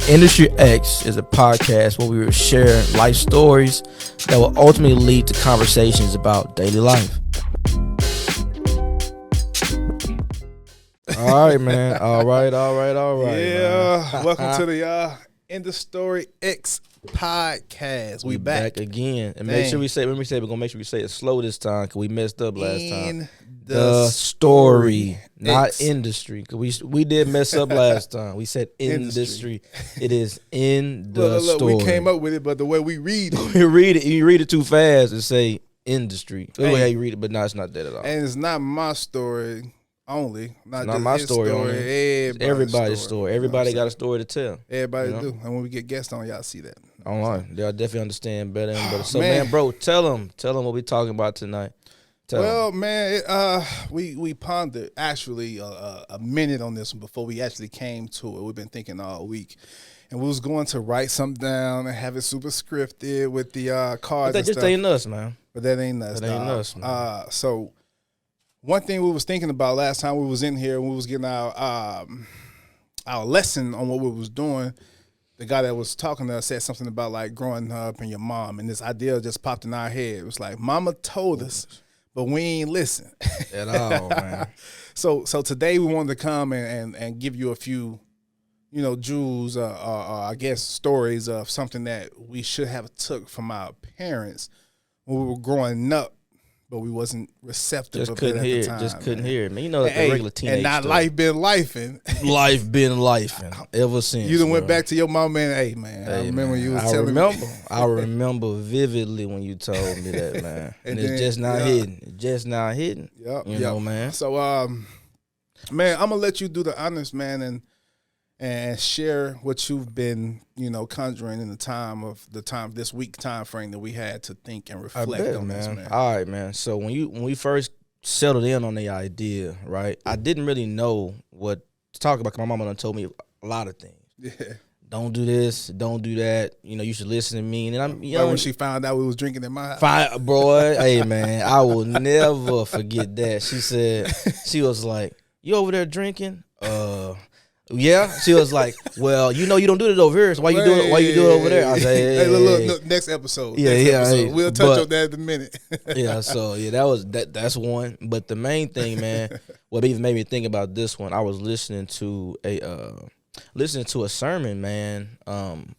Industry X is a podcast where we will share life stories that will ultimately lead to conversations about daily life. All right, man. All right. Yeah. Man. Welcome to the INDaSTRY-X podcast. We back again. And make sure we say, when we say, we're going to make sure we say it slow this time because we messed up last time. The story, not X. industry. Because we did mess up last time. We said industry. It is in the story. We came up with it, but the way we read it. You read it too fast and say industry. That's the way you read it, but no, it's not that at all. And it's not my story only. Not my story only. Everybody's story. Everybody got a story to tell. Everybody do. And when we get guests on, y'all see that. Online. They'll definitely understand better and better. So, man, bro, tell them what we talking about tonight. We pondered actually a minute on this one before we actually came to it. We've been thinking all week. And we was going to write something down and have it super scripted with the cards. But that just ain't us, man. But that ain't us. Man. So one thing we was thinking about last time we was in here, we was getting our lesson on what we was doing. The guy that was talking to us said something about like growing up and your mom, and this idea just popped in our head. It was like, Mama told us, but we ain't listen at all, man. So today we wanted to come and give you a few, jewels, I guess stories of something that we should have took from our parents when we were growing up. But we wasn't receptive. Just couldn't hear it, man. You know, like the regular teenage and not stuff. Life been lifing. Life been lifing ever since. You done went back to your mom and hey, man. I remember you was telling me. I remember vividly when you told me that, man. and it's just not hidden. It's just not hidden. Yep. You know, man. So, man, I'm gonna let you do the honors, man, and share what you've been, conjuring in this week time frame that we had to think and reflect on this, man. All right, man. So when we first settled in on the idea, right, I didn't really know what to talk about. 'Cause my mama done told me a lot of things. Yeah. Don't do this. Don't do that. You should listen to me. And I'm, Like when she found out we was drinking in my house. Fine, boy. Hey, man, I will never forget that. She said, she was like, "You over there drinking?" Yeah, she was like, "Well, you don't do it over here. So why you do it? Why you do it over there?" I said, "Hey, look, next episode. Hey, we'll touch on that in a minute." Yeah, so that's one. But the main thing, man, what even made me think about this one, I was listening to a sermon, man,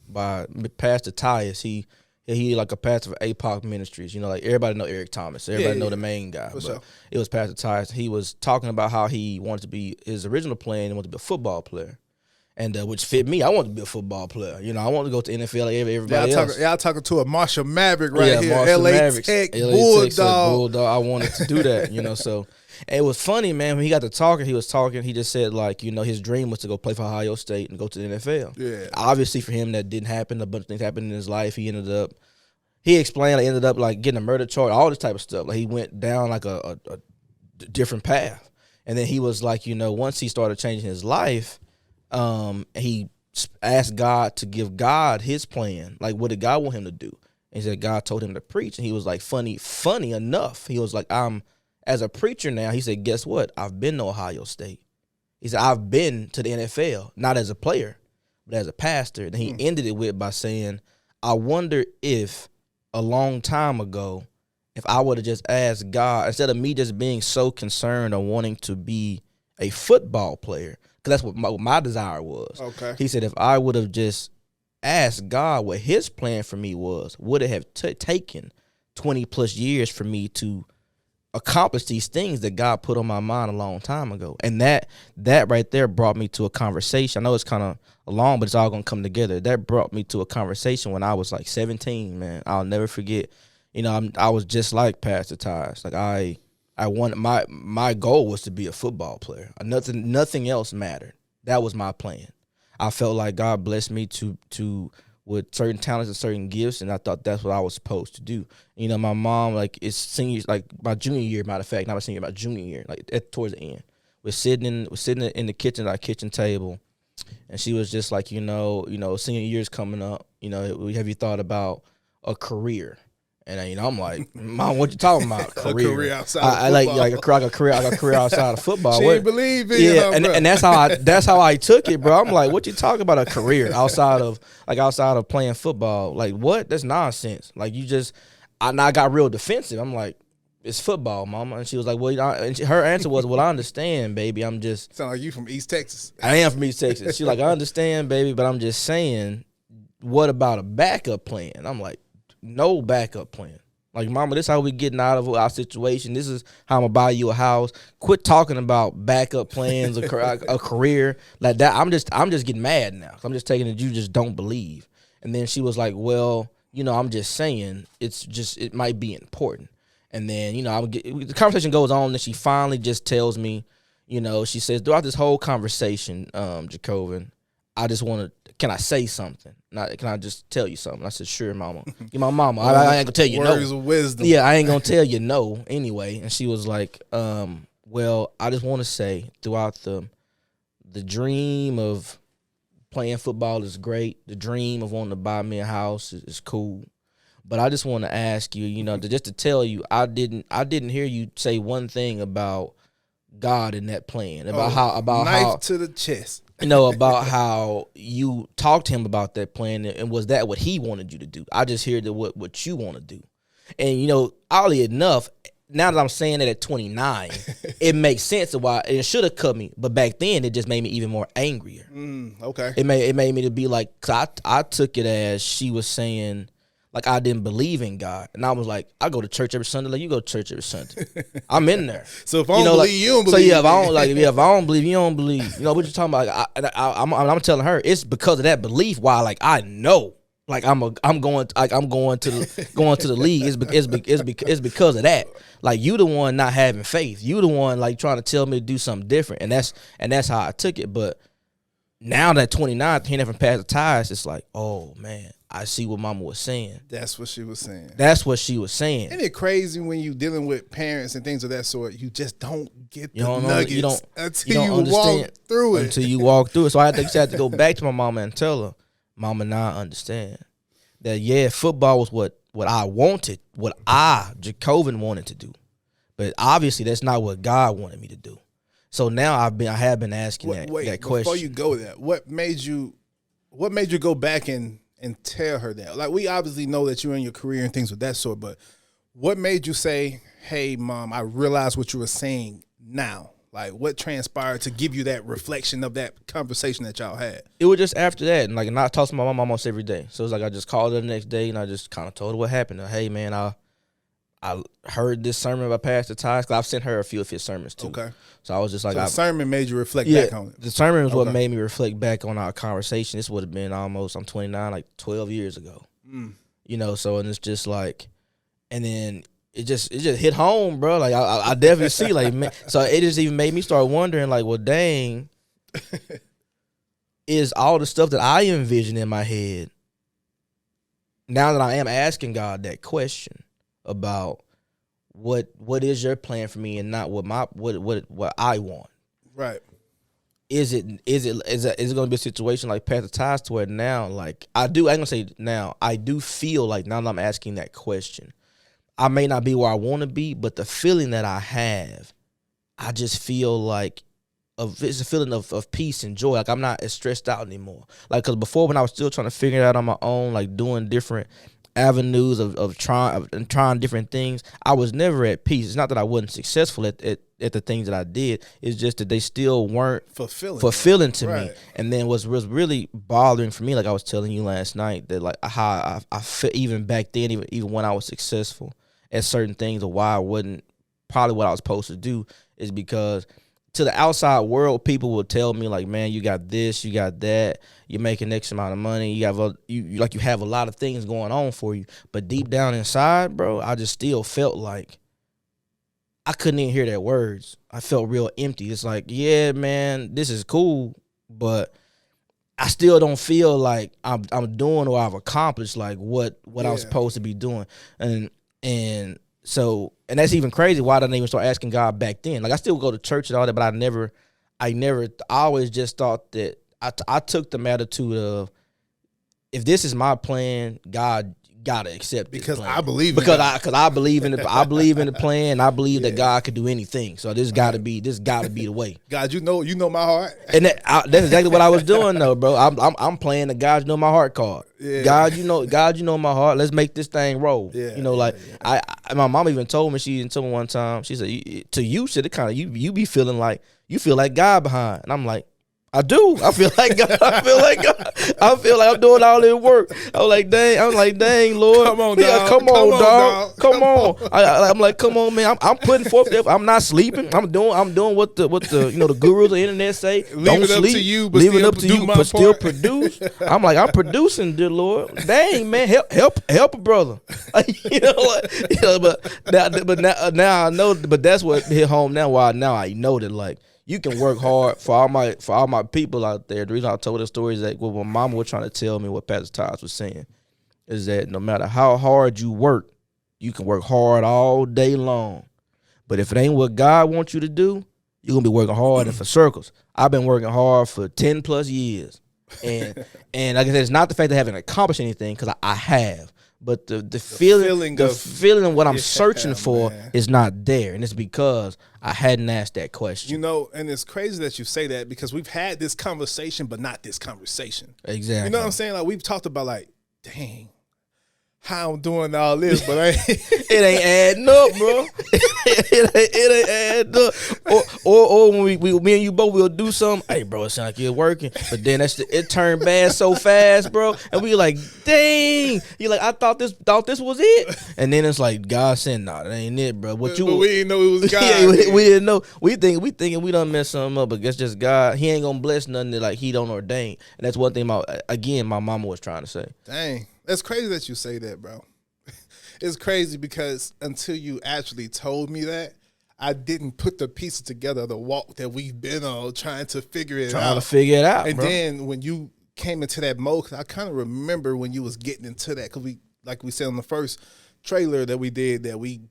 by Pastor Tyus. He like a pastor of APOC Ministries. Like everybody know Eric Thomas. Everybody know the main guy. But sure. It was Pastor Tyus. He was talking about how he wanted to be his original plan. He wanted to be a football player, and which fit me. I wanted to be a football player. I wanted to go to NFL like everybody else. Y'all talking to a Marshall Maverick right here. Marshall LA Mavericks, Tech Bulldog. I wanted to do that. So. And it was funny, man, when he got to talking, he just said, like, his dream was to go play for Ohio State and go to the NFL. Yeah. Obviously, for him, that didn't happen. A bunch of things happened in his life. He explained, ended up, like, getting a murder charge, all this type of stuff. Like, he went down, like, a different path. And then he was like, once he started changing his life, he asked God to give God his plan. Like, what did God want him to do? And he said God told him to preach. And he was like, funny enough. He was like, as a preacher now, he said, guess what? I've been to Ohio State. He said, I've been to the NFL, not as a player, but as a pastor. And he ended it by saying, I wonder if a long time ago, if I would have just asked God, instead of me just being so concerned or wanting to be a football player, because that's what my desire was. Okay. He said, if I would have just asked God what his plan for me was, would it have taken 20 plus years for me to accomplish these things that God put on my mind a long time ago. And that right there brought me to a conversation. I know it's kind of long, but it's all going to come together. That brought me to a conversation when I was like 17, man. I'll never forget. I was just like Pastor Tyus. Like I wanted, my goal was to be a football player. Nothing else mattered. That was my plan. I felt like God blessed me to with certain talents and certain gifts, and I thought that's what I was supposed to do. My mom, like, it's senior, like my junior year, matter of fact, not my senior, my junior year, like towards the end. We're sitting in the kitchen, our kitchen table, and she was just like, senior year's coming up. Have you thought about a career? And you know, I'm like, Mom, what you talking about? A career outside of I football. like a career outside of football. She What? didn't believe in you, and that's how I took it, bro. I'm like, what you talking about? A career outside of playing football? Like what? That's nonsense. Like I got real defensive. I'm like, it's football, Mama. And she was like, well, and her answer was, well, I understand, baby. I'm just sound like you from East Texas. I am from East Texas. She's like, I understand, baby, but I'm just saying, what about a backup plan? I'm like, no backup plan. Like, Mama, this is how we getting out of our situation. This is how I'm gonna buy you a house. Quit talking about backup plans, a career like that. I'm just getting mad now. I'm just taking it you just don't believe. And then she was like, well, you know, I'm just saying it might be important. And then, you know, the conversation goes on, and she finally just tells me, you know, she says, throughout this whole conversation, Jacobin, I just want to, can I say something? Can I just tell you something? I said, sure, Mama. You're my mama. I ain't going to tell you no. Words of wisdom. Yeah, I ain't going to tell you no anyway. And she was like, well, I just want to say throughout the dream of playing football is great. The dream of wanting to buy me a house is cool. But I just want to ask you, you know, just to tell you, I didn't hear you say one thing about God in that plan, about knife to the chest. You know, about how you talked to him about that plan, and was that what he wanted you to do? I just hear that what you want to do. And, you know, oddly enough, now that I'm saying that at 29, it makes sense of why it should have cut me. But back then, it just made me even more angrier. Okay. It made me to be like, 'cause I took it as she was saying, like, I didn't believe in God. And I was like, I go to church every Sunday. Like, you go to church every Sunday. I'm in there. So if I don't believe, you don't believe. So, yeah, if I don't believe, you don't believe. You know, what you're talking about? I'm telling her, it's because of that belief why, like, I know. Like, I'm going to the league. It's because of that. Like, you the one not having faith. You the one, like, trying to tell me to do something different. And that's how I took it. But now that 29, he never passed the ties, it's like, oh, man. I see what Mama was saying. That's what she was saying. Isn't it crazy when you dealing with parents and things of that sort, you just don't get the nuggets until you walk through it. So I had to go back to my mama and tell her, Mama, now I understand that, yeah, football was what I wanted, what Jacobin wanted to do. But obviously that's not what God wanted me to do. So now I have been asking that question. Before you go there, what made you go back and tell her that? Like, we obviously know that you're in your career and things of that sort, but what made you say, hey, Mom, I realize what you were saying now? Like, what transpired to give you that reflection of that conversation that y'all had? It was just after that, and I talk to my mom almost every day. So it's like I just called her the next day, and I just kind of told her what happened. Hey, man, I heard this sermon about Pastor Ty's, because I've sent her a few of his sermons too. Okay. So I was just like, the sermon made you reflect back on it. The sermon was what made me reflect back on our conversation. This would have been I'm 29, like 12 years ago. You know, so, and it's just like, and then it just hit home, bro. Like I definitely see, like, man, so it just even made me start wondering, like, well, dang, is all the stuff that I envision in my head, now that I am asking God that question about what is your plan for me and not what I want. Right. Is it going to be a situation like Pastor Ty's, to where now, like, I ain't gonna say now, I do feel like now that I'm asking that question, I may not be where I want to be, but the feeling that I have, I just feel like it's a feeling of peace and joy. Like, I'm not as stressed out anymore. Like, because before, when I was still trying to figure it out on my own, like doing different avenues of trying different things, I was never at peace. It's not that I wasn't successful at the things that I did. It's just that they still weren't fulfilling to me. And then was really bothering for me, like I was telling you last night, that like how I felt even back then, even when I was successful at certain things, or why I wasn't probably what I was supposed to do, is because to the outside world, people will tell me, like, man, you got this, you got that, you're making X amount of money, you have a lot of things going on for you. But deep down inside, bro, I just still felt like I couldn't even hear their words. I felt real empty. It's like, yeah, man, this is cool, but I still don't feel like I'm doing or I've accomplished like what I was supposed to be doing. And so, and that's even crazy why I didn't even start asking God back then. Like, I still go to church and all that, but I always just thought that I took the attitude of, if this is my plan, God, gotta accept because this I believe in because God. I believe in I believe in the plan. And I believe that God could do anything. So this gotta be the way. God, you know my heart. And that's exactly what I was doing though, bro. I'm playing the God, you know my heart card. Yeah. God, you know my heart. Let's make this thing roll. Yeah, I my mom even told me one time. She said, to you, shit, it kind of you be feeling like you feel like God behind, and I'm like, I do. I feel like God. I feel like God. I feel like I'm doing all this work. I'm like, dang, Lord. Come on, dog. Come on, dog. Come on. on. I'm like, come on, man. I'm putting forth. I'm not sleeping. I'm doing what the the gurus of the internet say. Leave it up to you, but leave it still up to do you, my but still part. produce. I'm like, I'm producing, dear Lord. Dang, man, help a brother. But now I know. But that's what hit home now. Why now I know that like. You can work hard for all my people out there. The reason I told the story is that what my mama was trying to tell me, what Pastor Todd was saying, is that no matter how hard you work, you can work hard all day long. But if it ain't what God wants you to do, you're gonna be working hard and for circles. I've been working hard for 10 plus years. And like I said, it's not the fact that I haven't accomplished anything, because I have. But the feeling of what I'm searching for is not there. And it's because I hadn't asked that question. You know, and it's crazy that you say that, because we've had this conversation, but not this conversation. Exactly. You know what I'm saying? Like, we've talked about, like, dang, how I'm doing all this, but it ain't adding up, bro. it ain't adding up. Or when me and you both will do something. Hey, bro, it sounds like you're working, but then it turned bad so fast, bro. And we like, dang. You're like, I thought this was it, and then it's like God said, nah, that ain't it, bro. but we didn't know it was God. Yeah, we didn't know. We thinking we done messed something up, but it's just God. He ain't gonna bless nothing that like He don't ordain. And that's one thing my mama was trying to say. Dang. That's crazy that you say that, bro. It's crazy because until you actually told me that, I didn't put the pieces together, the walk that we've been on trying to figure it out. And bro. Then when you came into that mode, 'cause I kind of remember when you was getting into that, because like we said on the first trailer that we did, that we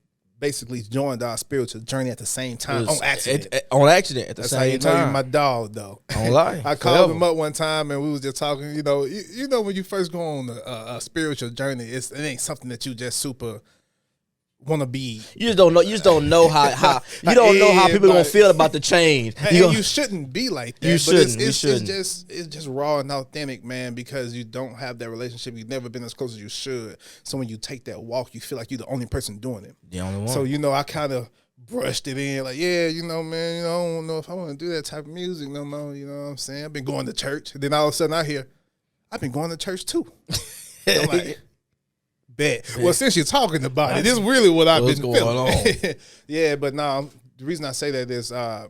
basically joined our spiritual journey at the same time on accident. On accident at the That's same how you time. know you're my dog, though. Don't lie. I called him up one time and we was just talking. You know when you first go on a spiritual journey, it ain't something that you just super want to be. You just don't know. You just don't know how you don't know how people gonna feel about the change. You shouldn't be like that. You shouldn't. It's just raw and authentic, man. Because you don't have that relationship. You've never been as close as you should. So when you take that walk, you feel like you're the only person doing it. The only one. So I kind of brushed it in, like, yeah, man, I don't know if I want to do that type of music no more. You know what I'm saying? I've been going to church. And then all of a sudden I hear, I've been going to church too. I'm like, bet. Well, since you're talking about it, this is really what I've been going feeling. on. Yeah, but no, the reason I say that is I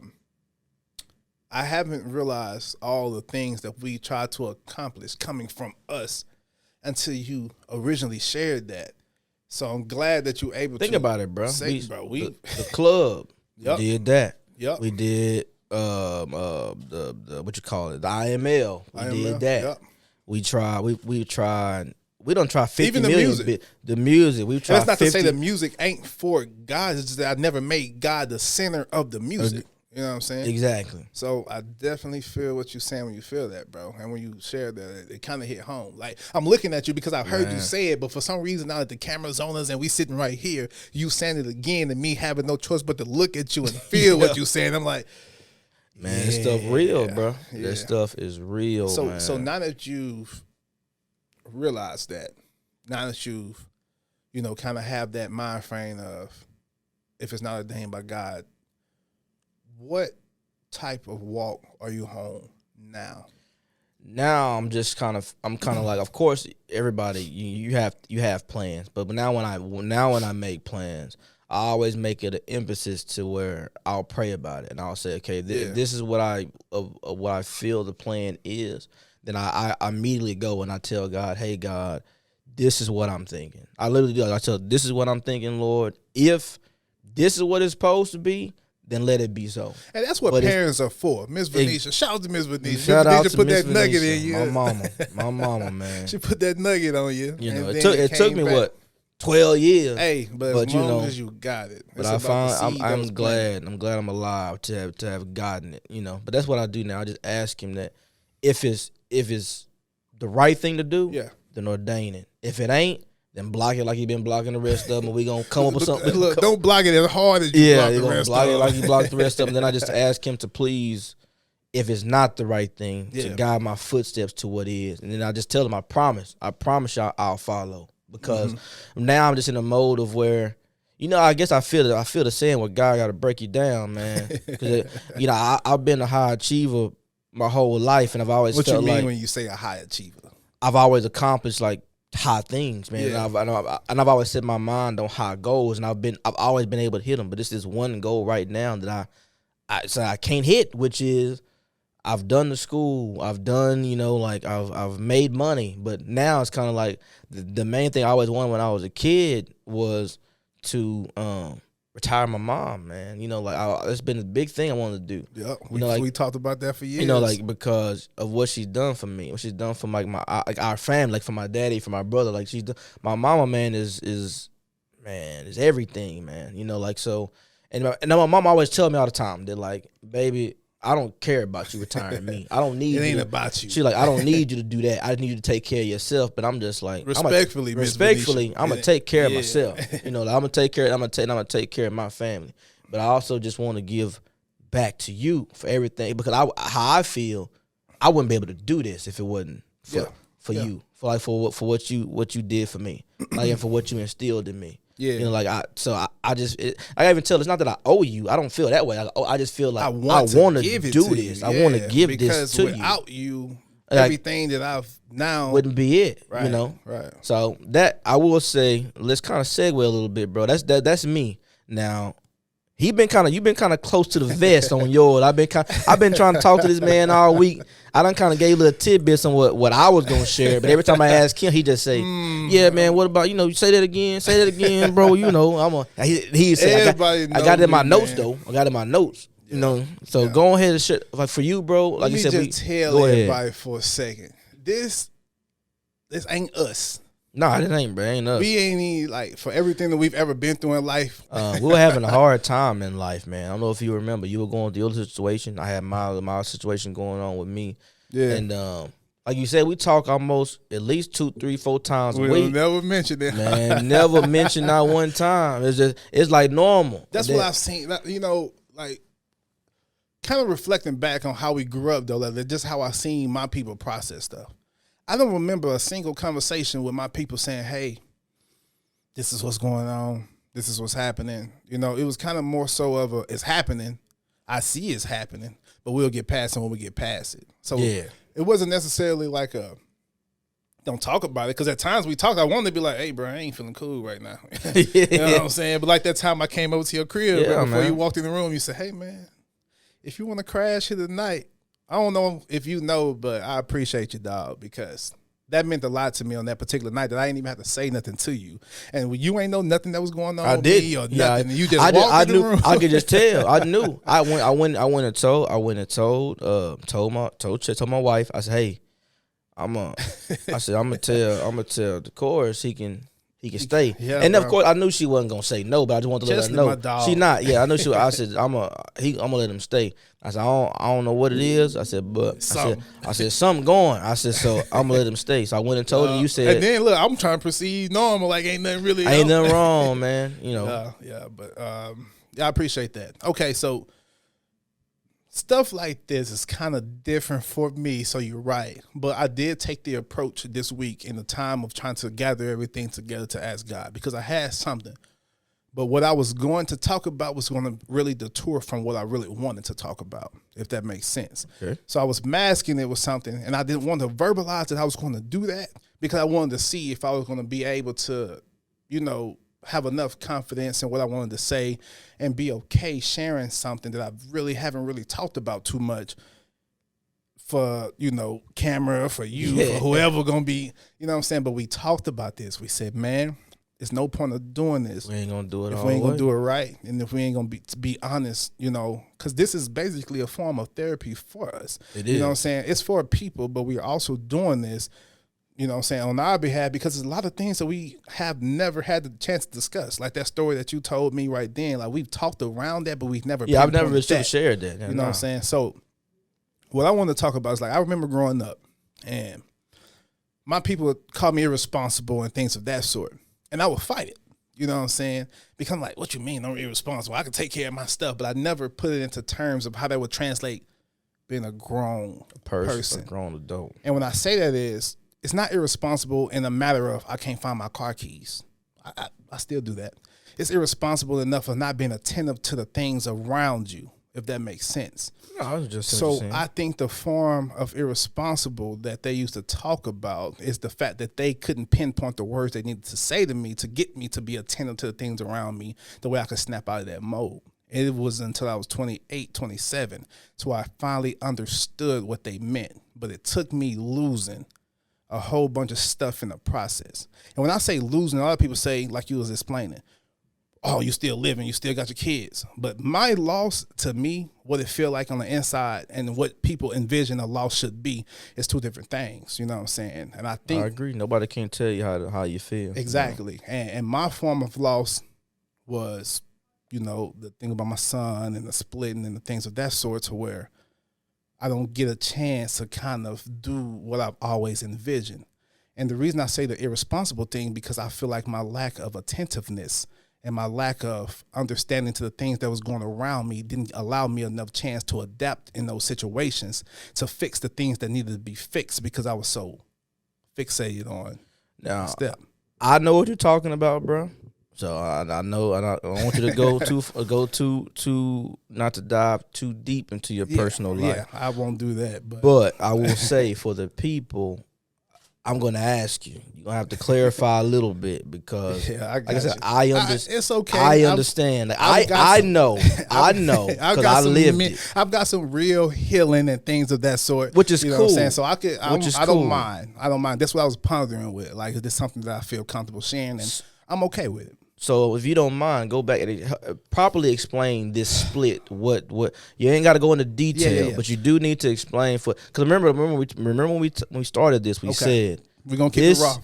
haven't realized all the things that we tried to accomplish coming from us until you originally shared that. So I'm glad that you were able to think about it, bro. The club Yep. we did that. Yep. We did the what you call it, the IML. We did that. Yep. We tried. We don't try 50 Even the million. music. The music. We tried. That's not 50. to say the music ain't for God. It's just that I never made God the center of the music. You know what I'm saying? Exactly. So I definitely feel what you're saying when you feel that, bro. And when you share that, it kind of hit home. Like, I'm looking at you because I've heard you say it, but for some reason now that the camera's on us and we sitting right here, you saying it again, and me having no choice but to look at you and feel what you're saying. I'm like, man, this stuff real, bro. Yeah. This stuff is real, man. So now that you've realized that, now that you've, kind of have that mind frame of, if it's not ordained by God, what type of walk are you on now? Now I'm kind of like, of course, everybody you have plans, but now when I make plans, I always make it an emphasis to where I'll pray about it and I'll say, okay, this is what I feel the plan is. Then I immediately go and I tell God, hey God, this is what I'm thinking. I literally do. I tell, this is what I'm thinking, Lord. If this is what it's supposed to be, then let it be so. And that's what parents are for. Miss Venetia. Shout out to Miss Venetia. Shout out to put Miss that nugget Venetia, in you. My mama, man. She put that nugget on you. It took me back. 12 years. Hey, but as long as you got it. But I'm glad. I'm glad I'm alive to have gotten it. But that's what I do now. I just ask Him that if it's the right thing to do, then ordain it. If it ain't, then block it like you been blocking the rest of them. And we gonna come up with something. Look, don't block it as hard as you block the rest block of it them. like you block the rest of them. Then I just ask him to please, if it's not the right thing, to guide my footsteps to what is. And then I just tell him, I promise y'all I'll follow. Because now I'm just in a mode of where, I guess I feel the saying where God got to break you down, man. Because I've been a high achiever my whole life, and I've always what felt you mean like when you say a high achiever? I've always accomplished like high things, man. Yeah. And I've always set my mind on high goals, and I've always been able to hit them. But it's this one goal right now that I can't hit, which is I've done the school, I've done, I've made money, but now it's kind of like the main thing I always wanted when I was a kid was to retire my mom, man. It's been a big thing I wanted to do. Yeah, we talked about that for years. Because of what she's done for me, what she's done for our family, like for my daddy, for my brother. Like she's done, my mama, man, is everything, man. So, and my mom always tell me all the time that like, baby, I don't care about you retiring me. I don't need it. Ain't about you. She's like, I don't need you to do that. I need you to take care of yourself. But I'm just like, respectfully, I'm gonna take care of myself. I'm gonna take care. I'm gonna take care of my family. But I also just want to give back to you for everything, because how I feel, I wouldn't be able to do this if it wasn't for you, for what you did for me, like, and for what you instilled in me. Yeah, I even tell, it's not that I owe you. I don't feel that way. I just feel like I want to do this. I want to give this to you. Because without you, everything that I've now wouldn't be it. Right, right. So that I will say, let's kind of segue a little bit, bro. That's me. Now, you've been kind of close to the vest on yours. I've been trying to talk to this man all week. I done kind of gave little tidbits on what I was gonna share, but every time I ask him, he just say, "Yeah, man, what about say that again, bro? He said, I got it in my notes though. I got it in my notes, So go ahead and share. Like for you, bro. Like you said, tell everybody for a second. This ain't us. Nah, this ain't, bro. Ain't us. We ain't even, for everything that we've ever been through in life. We were having a hard time in life, man. I don't know if you remember. You were going through your situation. I had my situation going on with me. Yeah. And like you said, we talk almost at least 2, 3, 4 times a week. We'll never mention it. Man, never mention not one time. It's like normal. That's what I've seen. Kind of reflecting back on how we grew up, though, just how I seen my people process stuff. I don't remember a single conversation with my people saying, hey, this is what's going on. This is what's happening. It was kind of more so of it's happening. I see it's happening, but we'll get past it when we get past it. So it wasn't necessarily like don't talk about it, because at times we talk, I wanted to be like, hey, bro, I ain't feeling cool right now. You know what I'm saying? But like that time I came over to your crib, before you walked in the room, you said, hey, man, if you want to crash here tonight, I don't know if you know, but I appreciate you, dog, because that meant a lot to me on that particular night that I didn't even have to say nothing to you. And you ain't know nothing that was going on with me or nothing. You just walked in the room. I could just tell. I knew. I went and told my wife. I said, hey, I'm gonna tell the chorus he can stay. Yeah, and of course I knew she wasn't gonna say no, but I just wanted to let her know. My dog. She not. Yeah, I knew she. I said I'm gonna let him stay. I said I don't know what it is. I said I said something going. I said so I'm gonna let him stay. So I went and told him. You said. And then look, I'm trying to proceed normal, like ain't nothing really. Ain't nothing wrong, man. But I appreciate that. Okay, so stuff like this is kind of different for me, so you're right. But I did take the approach this week in the time of trying to gather everything together to ask God, because I had something. But what I was going to talk about was going to really detour from what I really wanted to talk about, if that makes sense. Okay. So I was masking it with something, and I didn't want to verbalize that I was going to do that, because I wanted to see if I was going to be able to, have enough confidence in what I wanted to say and be okay sharing something that I haven't really talked about too much for, camera, for you, for whoever going to be, you know what I'm saying? But we talked about this. We said, man, there's no point of doing this. We ain't going to do it if we ain't going to do it right. And if we ain't going to be honest, because this is basically a form of therapy for us. It is. You know what I'm saying? It's for people, but we are also doing this, on our behalf, because there's a lot of things that we have never had the chance to discuss. Like that story that you told me right then. Like we've talked around that, but we've never. Yeah, I've never really shared that. You know what I'm saying? So what I want to talk about is, like, I remember growing up and my people would call me irresponsible and things of that sort. And I would fight it. You know what I'm saying? Become like, what you mean I'm irresponsible? I can take care of my stuff, but I never put it into terms of how that would translate being a grown person. A grown adult. And when I say that is, it's not irresponsible in a matter of I can't find my car keys. I still do that. It's irresponsible enough of not being attentive to the things around you, if that makes sense. No, I was just so I think the form of irresponsible that they used to talk about is the fact that they couldn't pinpoint the words they needed to say to me to get me to be attentive to the things around me the way I could snap out of that mode. It was until I was 28, 27, so I finally understood what they meant. But it took me losing a whole bunch of stuff in the process. And when I say losing, a lot of people say, like you was explaining, oh, you still living, you still got your kids. But my loss, to me, what it feel like on the inside and what people envision a loss should be is two different things. You know what I'm saying? And I think I agree. Nobody can tell you how you feel. Exactly. You know? And my form of loss was, you know, the thing about my son and the splitting and the things of that sort, to where I don't get a chance to kind of do what I've always envisioned. And the reason I say the irresponsible thing, because I feel like my lack of attentiveness and my lack of understanding to the things that was going around me didn't allow me enough chance to adapt in those situations to fix the things that needed to be fixed, because I was so fixated on now, step. I know what you're talking about, bro. So I know, and I don't want you to go too not to dive too deep into your personal life. Yeah, I won't do that. But I will say, for the people, I'm going to ask you. You're going to have to clarify a little bit, because, like I said, I understand. It's okay. I understand. I know. Because I lived it. I've got some real healing and things of that sort. Which is you know cool. What I'm saying? So I don't mind. I don't mind. That's what I was pondering with. Like, is this something that I feel comfortable sharing? And I'm okay with it. So if you don't mind, go back and properly explain this split. What you ain't got to go into detail, but you do need to explain because remember when we started this, we said we're gonna keep it raw.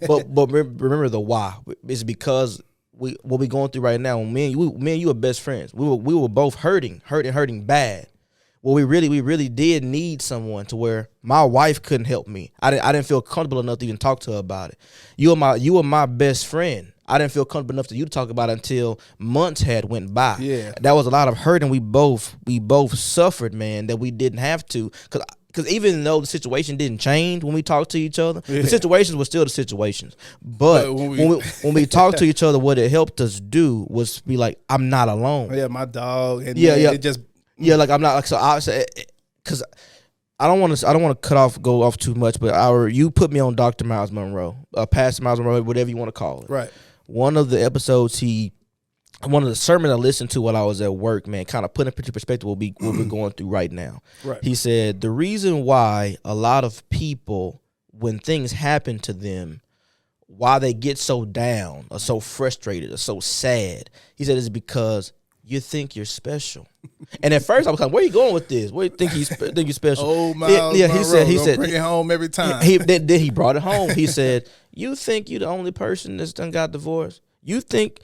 but remember the why. It's because what we going through right now. Me and you are best friends. We were both hurting bad. Well, we really did need someone, to where my wife couldn't help me. I didn't feel comfortable enough to even talk to her about it. You were my best friend. I didn't feel comfortable enough to you to talk about it until months had went by. Yeah, that was a lot of hurt, and we both suffered, man, that we didn't have to. Because even though the situation didn't change when we talked to each other, the situations were still the situations. But when we talked to each other, what it helped us do was be like, I'm not alone. Yeah, my dog. And it just like I'm not like, so I say, because I don't want to go off too much, but you put me on Dr. Miles Monroe, Pastor Miles Monroe, whatever you want to call it. Right. One of the episodes one of the sermons I listened to while I was at work, man, kind of put into perspective what we're going through right now. Right. He said the reason why a lot of people, when things happen to them, why they get so down or so frustrated or so sad, he said is because you think you're special. And at first I was like, where are you going with this? Where do you think you're special? Oh, Miles he said bring it home every time. Then he brought it home. He said, you think you the only person that's done got divorced? You think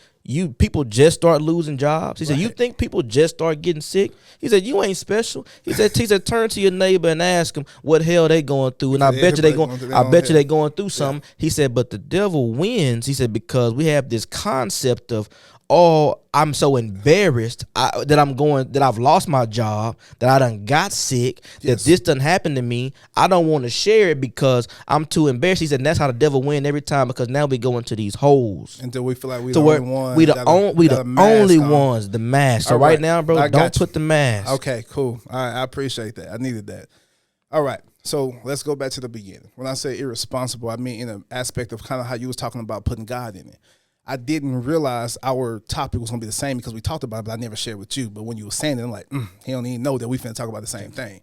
people just start losing jobs? He said, you think people just start getting sick? He said, you ain't special. He said, turn to your neighbor and ask them what hell they going through. And I bet you they going through something. Yeah. He said, but the devil wins. He said, because we have this concept of, oh, I'm so embarrassed that I've lost my job, that I done got sick, that this done happened to me. I don't want to share it because I'm too embarrassed. He said, and that's how the devil win every time, because now we go into these holes. Until we feel like we the only ones. We the only ones, the mask. So right now, bro, don't put the mask. Okay, cool. All right, I appreciate that. I needed that. All right. So let's go back to the beginning. When I say irresponsible, I mean in an aspect of kind of how you was talking about putting God in it. I didn't realize our topic was going to be the same because we talked about it, but I never shared with you. But when you were saying it, I'm like, he don't even know that we finna talk about the same thing.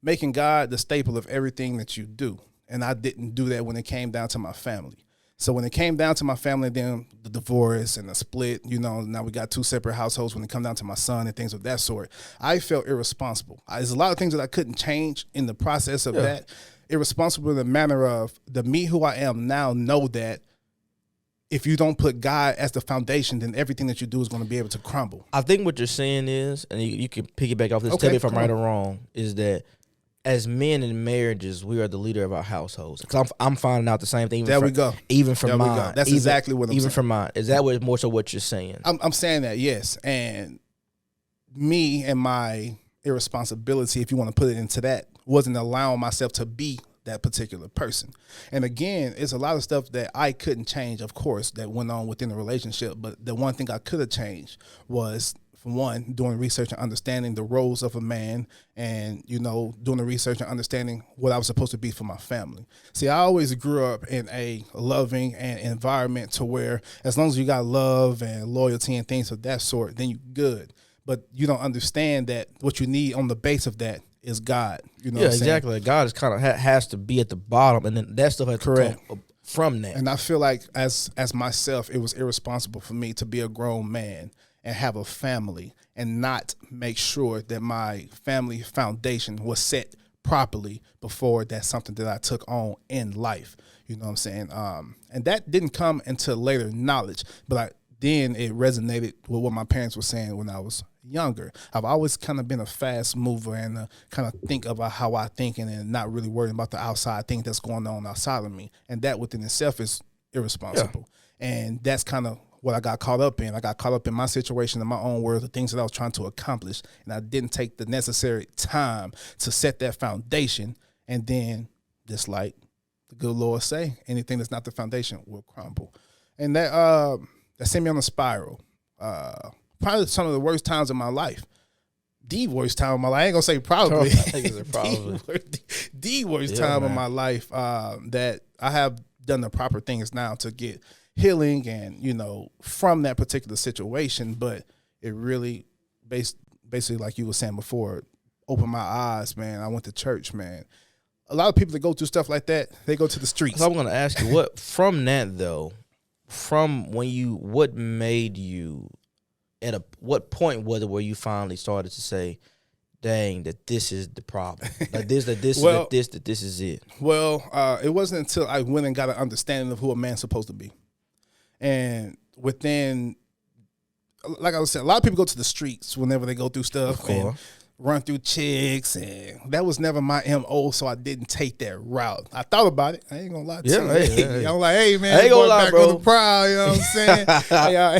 Making God the staple of everything that you do. And I didn't do that when it came down to my family. So when it came down to my family, then the divorce and the split, now we got two separate households. When it come down to my son and things of that sort, I felt irresponsible. There's a lot of things that I couldn't change in the process of that. Irresponsible in the manner of the me who I am now know that if you don't put God as the foundation, then everything that you do is going to be able to crumble. I think what you're saying is, and you can piggyback off this, tell me if I'm right or wrong, is that as men in marriages, we are the leader of our households. Because I'm finding out the same thing. There we go. Even from mine. That's exactly what I'm saying. Even from mine. Is that what more so what you're saying? I'm saying that, yes. And me and my irresponsibility, if you want to put it into that, wasn't allowing myself to be that particular person. And again, it's a lot of stuff that I couldn't change, of course, that went on within the relationship. But the one thing I could have changed was, for one, doing research and understanding the roles of a man, and, you know, doing the research and understanding what I was supposed to be for my family. See, I always grew up in a loving and environment to where as long as you got love and loyalty and things of that sort, then you're good. But you don't understand that what you need on the base of that is God. You know what I'm saying? Exactly. God is kind of has to be at the bottom, and then that stuff has to come from that. And I feel like as myself, it was irresponsible for me to be a grown man and have a family and not make sure that my family foundation was set properly before that's something that I took on in life. You know what I'm saying? And that didn't come until later knowledge, but then it resonated with what my parents were saying when I was younger. I've always kind of been a fast mover and kind of think about how I think and not really worrying about the outside thing that's going on outside of me. And that within itself is irresponsible. Yeah. And that's kind of what I got caught up in. I got caught up in my situation, in my own world, the things that I was trying to accomplish. And I didn't take the necessary time to set that foundation. And then, just like the good Lord say, anything that's not the foundation will crumble. And that sent me on a spiral. Probably some of the worst times of my life. The worst time of my life. I ain't gonna say probably. The worst time of my life that I have done the proper things now to get healing and, you know, from that particular situation. But it really, basically like you were saying before, opened my eyes, man. I went to church, man. A lot of people that go through stuff like that, they go to the streets. So I'm gonna ask you, what from that though, from what made you, at what point was it where you finally started to say, dang, that this is the problem, like this is it? Well, it wasn't until I went and got an understanding of who a man's supposed to be. And within, like I was saying, a lot of people go to the streets whenever they go through stuff and run through chicks, and that was never my MO, so I didn't take that route. I thought about it. I ain't gonna lie to you. Hey. I'm like, hey, man, I ain't gonna lie, back bro. On the prowl, you know what I'm saying?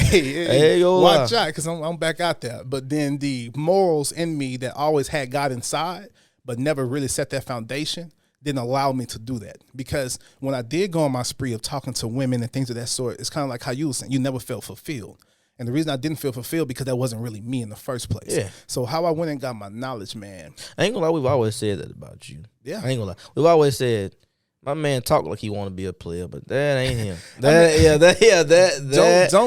hey, watch out, because I'm back out there. But then the morals in me that always had God inside, but never really set that foundation, didn't allow me to do that. Because when I did go on my spree of talking to women and things of that sort, it's kind of like how you were saying, you never felt fulfilled. And the reason I didn't feel fulfilled because that wasn't really me in the first place. Yeah. So how I went and got my knowledge, man. I ain't gonna lie, we've always said that about you. Yeah. I ain't gonna lie. We've always said, my man talk like he want to be a player, but that ain't him. Don't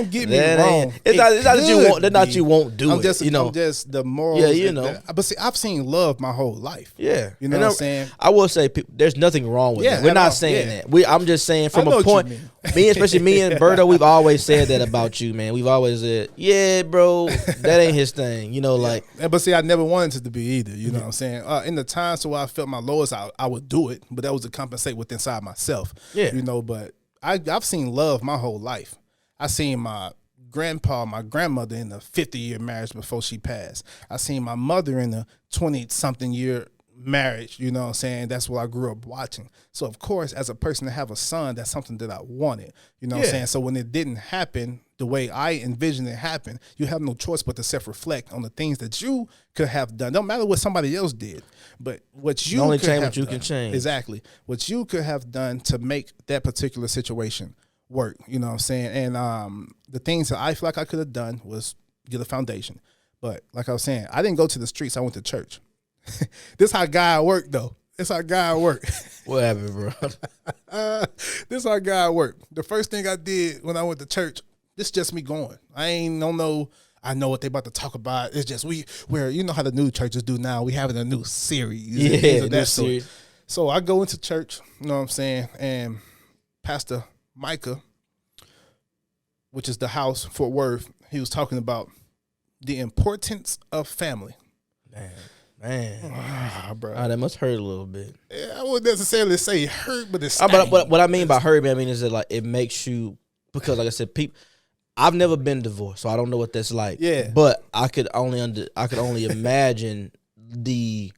get me wrong. It's not that you won't. That's not you won't do it. You know, I'm just the morals. Yeah, you know. But see, I've seen love my whole life. Yeah, you know what I'm saying. I will say, there's nothing wrong with it. We're not saying that. I'm just saying from a point. Especially me and Berto, we've always said that about you, man. We've always said, yeah, bro, that ain't his thing. You know, like. But see, I never wanted it to be either. You know what I'm saying. In the times where I felt my lowest, I would do it, but that was to compensate with inside myself. Yeah. You know, but I've seen love my whole life. I seen my grandmother in a 50-year marriage before she passed. I seen my mother in a 20-something year marriage, you know what I'm saying? That's what I grew up watching. So, of course, as a person to have a son, that's something that I wanted, you know what I'm saying? So when it didn't happen the way I envisioned it happen, you have no choice but to self-reflect on the things that you could have done. Don't matter what somebody else did, but what you only could change have what you done. Can change. Exactly. What you could have done to make that particular situation work, you know what I'm saying? And the things that I feel like I could have done was get a foundation. But like I was saying, I didn't go to the streets. I went to church. This how God worked, though. This how God worked. What happened, bro? This how God worked. The first thing I did when I went to church, this is just me going. I don't know. I know what they about to talk about. It's just where you know how the new churches do now. We having a new series. Yeah, new series. So I go into church, you know what I'm saying, and Pastor Micah, which is the house, Fort Worth, he was talking about the importance of family. Man, bro. That must hurt a little bit. Yeah, I wouldn't necessarily say hurt, but it's but what I mean by hurt, I mean is that like it makes you, because like I said, I've never been divorced, so I don't know what that's like. Yeah, but I could only imagine cause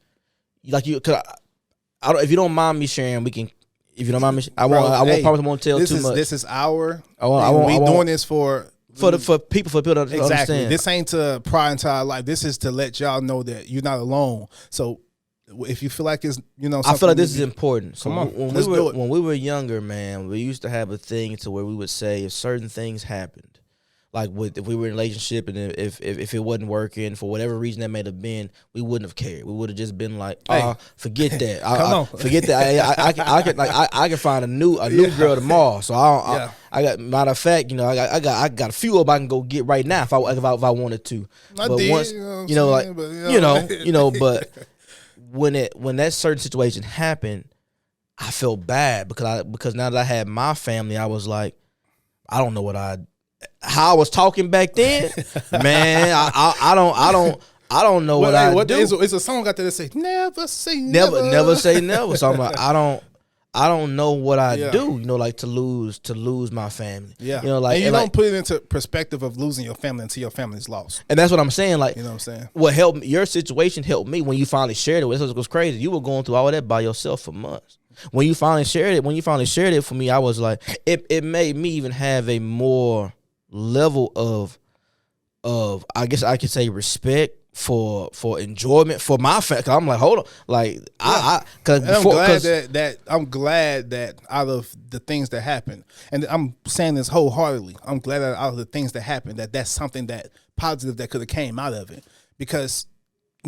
I don't. If you don't mind me sharing, we can. If you don't mind me, I won't probably tell too much. This is our. We doing this for people to understand. This ain't to pry into our life. This is to let y'all know that you're not alone. So if you feel like it's I feel like this is important. So let's do it. When we were younger, man, we used to have a thing to where we would say if certain things happened. Like if we were in a relationship and if it wasn't working for whatever reason that may have been, we wouldn't have cared. We would have just been like, forget that. Forget that. I can find a new girl tomorrow. So I got matter of fact, I got a few of them I can go get right now if I wanted to. But when that certain situation happened, I felt bad because now that I had my family, I was like, I don't know how I was talking back then, man. I don't know what I do. It's a song out there that say never say never say never. So I'm like, I don't know what I do. Like to lose my family. Yeah, and you don't put it into perspective of losing your family until your family's lost. And that's what I'm saying. Like, you know what I'm saying? What helped me, your situation helped me when you finally shared it. It was crazy. You were going through all that by yourself for months. When you finally shared it for me, I was like, it made me even have a more level of I guess I could say respect for enjoyment for my family. I'm like, hold on, like I'm glad that out of the things that happened, and I'm saying this wholeheartedly, I'm glad that out of the things that happened, that's something that positive that could have came out of it, because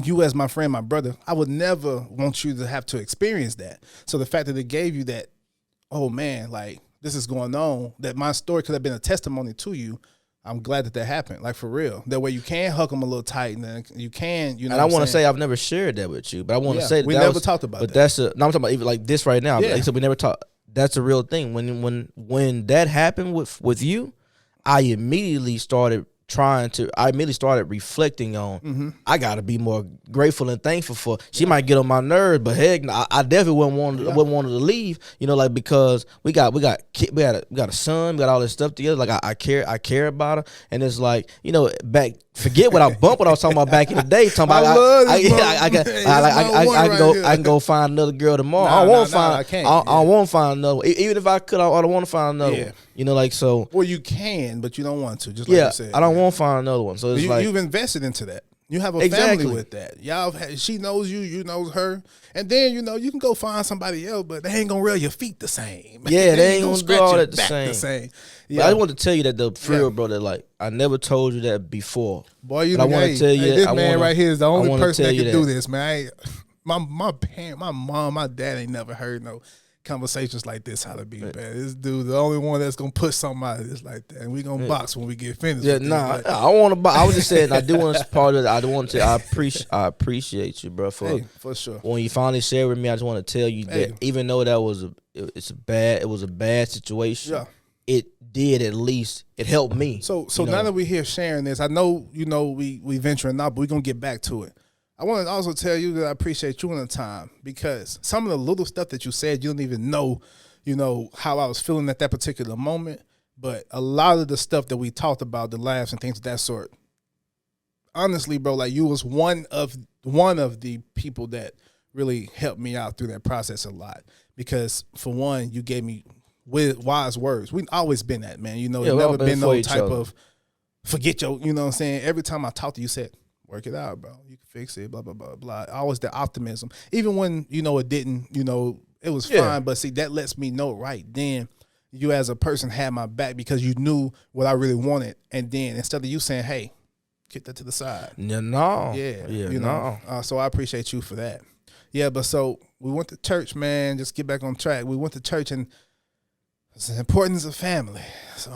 you as my friend, my brother, I would never want you to have to experience that. So the fact that it gave you that, oh man, like this is going on, that my story could have been a testimony to you. I'm glad that happened, like for real. That way you can hug them a little tight, and then you can, And I want to say I've never shared that with you, but I want to say that we never talked about that. But I'm talking about even like this right now. Yeah. So we never talked. That's a real thing. When that happened with you, I immediately started reflecting on, I gotta be more grateful and thankful for. She might get on my nerves, but heck, I definitely wouldn't want her to leave. Because we got a son, we got all this stuff together. Like I care about her, and it's like forget what I was talking about back in the day. Talking about I can go find another girl tomorrow. I won't find another one. Even if I could, I don't want to find another one. So. Well, you can, but you don't want to. Just like you said, I don't want to find another one. So it's you've invested into that. You have a family with that. She knows you. You know her, and then you can go find somebody else, but they ain't gonna rail your feet the same. Yeah, they ain't gonna do all that the same. Yeah. But I want to tell you that bro, that like I never told you that before. Boy, I want to tell you that this man right here is the only person that can do this, man. My mom, my dad ain't never heard no conversations like this, how to be bad. This dude, the only one that's gonna push something out of this like that, and we gonna box when we get finished. Yeah, I want to box. I was just saying, I do want to support it. I I appreciate you, bro. For sure. When you finally shared with me, I just want to tell you that even though that was it was a bad situation. It did it helped me. So now that we're here sharing this, I know we venturing out, but we're gonna get back to it. I want to also tell you that I appreciate you in the time, because some of the little stuff that you said, you don't even know, how I was feeling at that particular moment. But a lot of the stuff that we talked about, the laughs and things of that sort, honestly, bro, like you was one of the people that really helped me out through that process a lot. Because for one, you gave me wise words. We've always been that, man. It's never been no type of forget your, you know what I'm saying? Every time I talked to you, said, work it out, bro. You can fix it, blah, blah, blah, blah. Always the optimism. Even when, it didn't, it was fine. But see, that lets me know right then you as a person had my back, because you knew what I really wanted. And then instead of you saying, hey, get that to the side. No. Yeah. So I appreciate you for that. Yeah, but so we went to church, man. Just get back on track. We went to church, and it's the importance of family. So...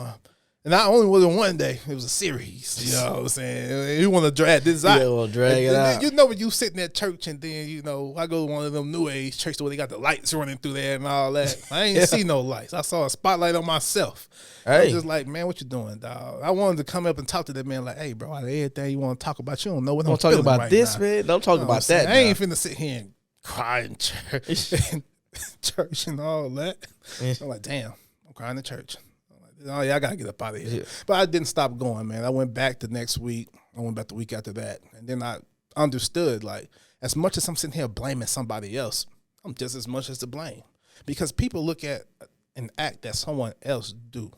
And not only was it one day, it was a series. You know what I'm saying? You want to drag this out. Yeah, we'll drag it out. When you sitting at church, and then, I go to one of them new age churches where they got the lights running through there and all that. I ain't see no lights. I saw a spotlight on myself. I was just like, man, what you doing, dog? I wanted to come up and talk to that man like, hey, bro, out of everything you want to talk about, you don't know what I'm talking about right this, now. Man. Don't talk about that. I ain't finna sit here and cry in church and all that. I'm like, damn, I'm crying in church. Oh, yeah, I got to get up out of here. Yeah. But I didn't stop going, man. I went back the next week. I went back the week after that. And then I understood, like, as much as I'm sitting here blaming somebody else, I'm just as much as to blame. Because people look at an act that someone else do,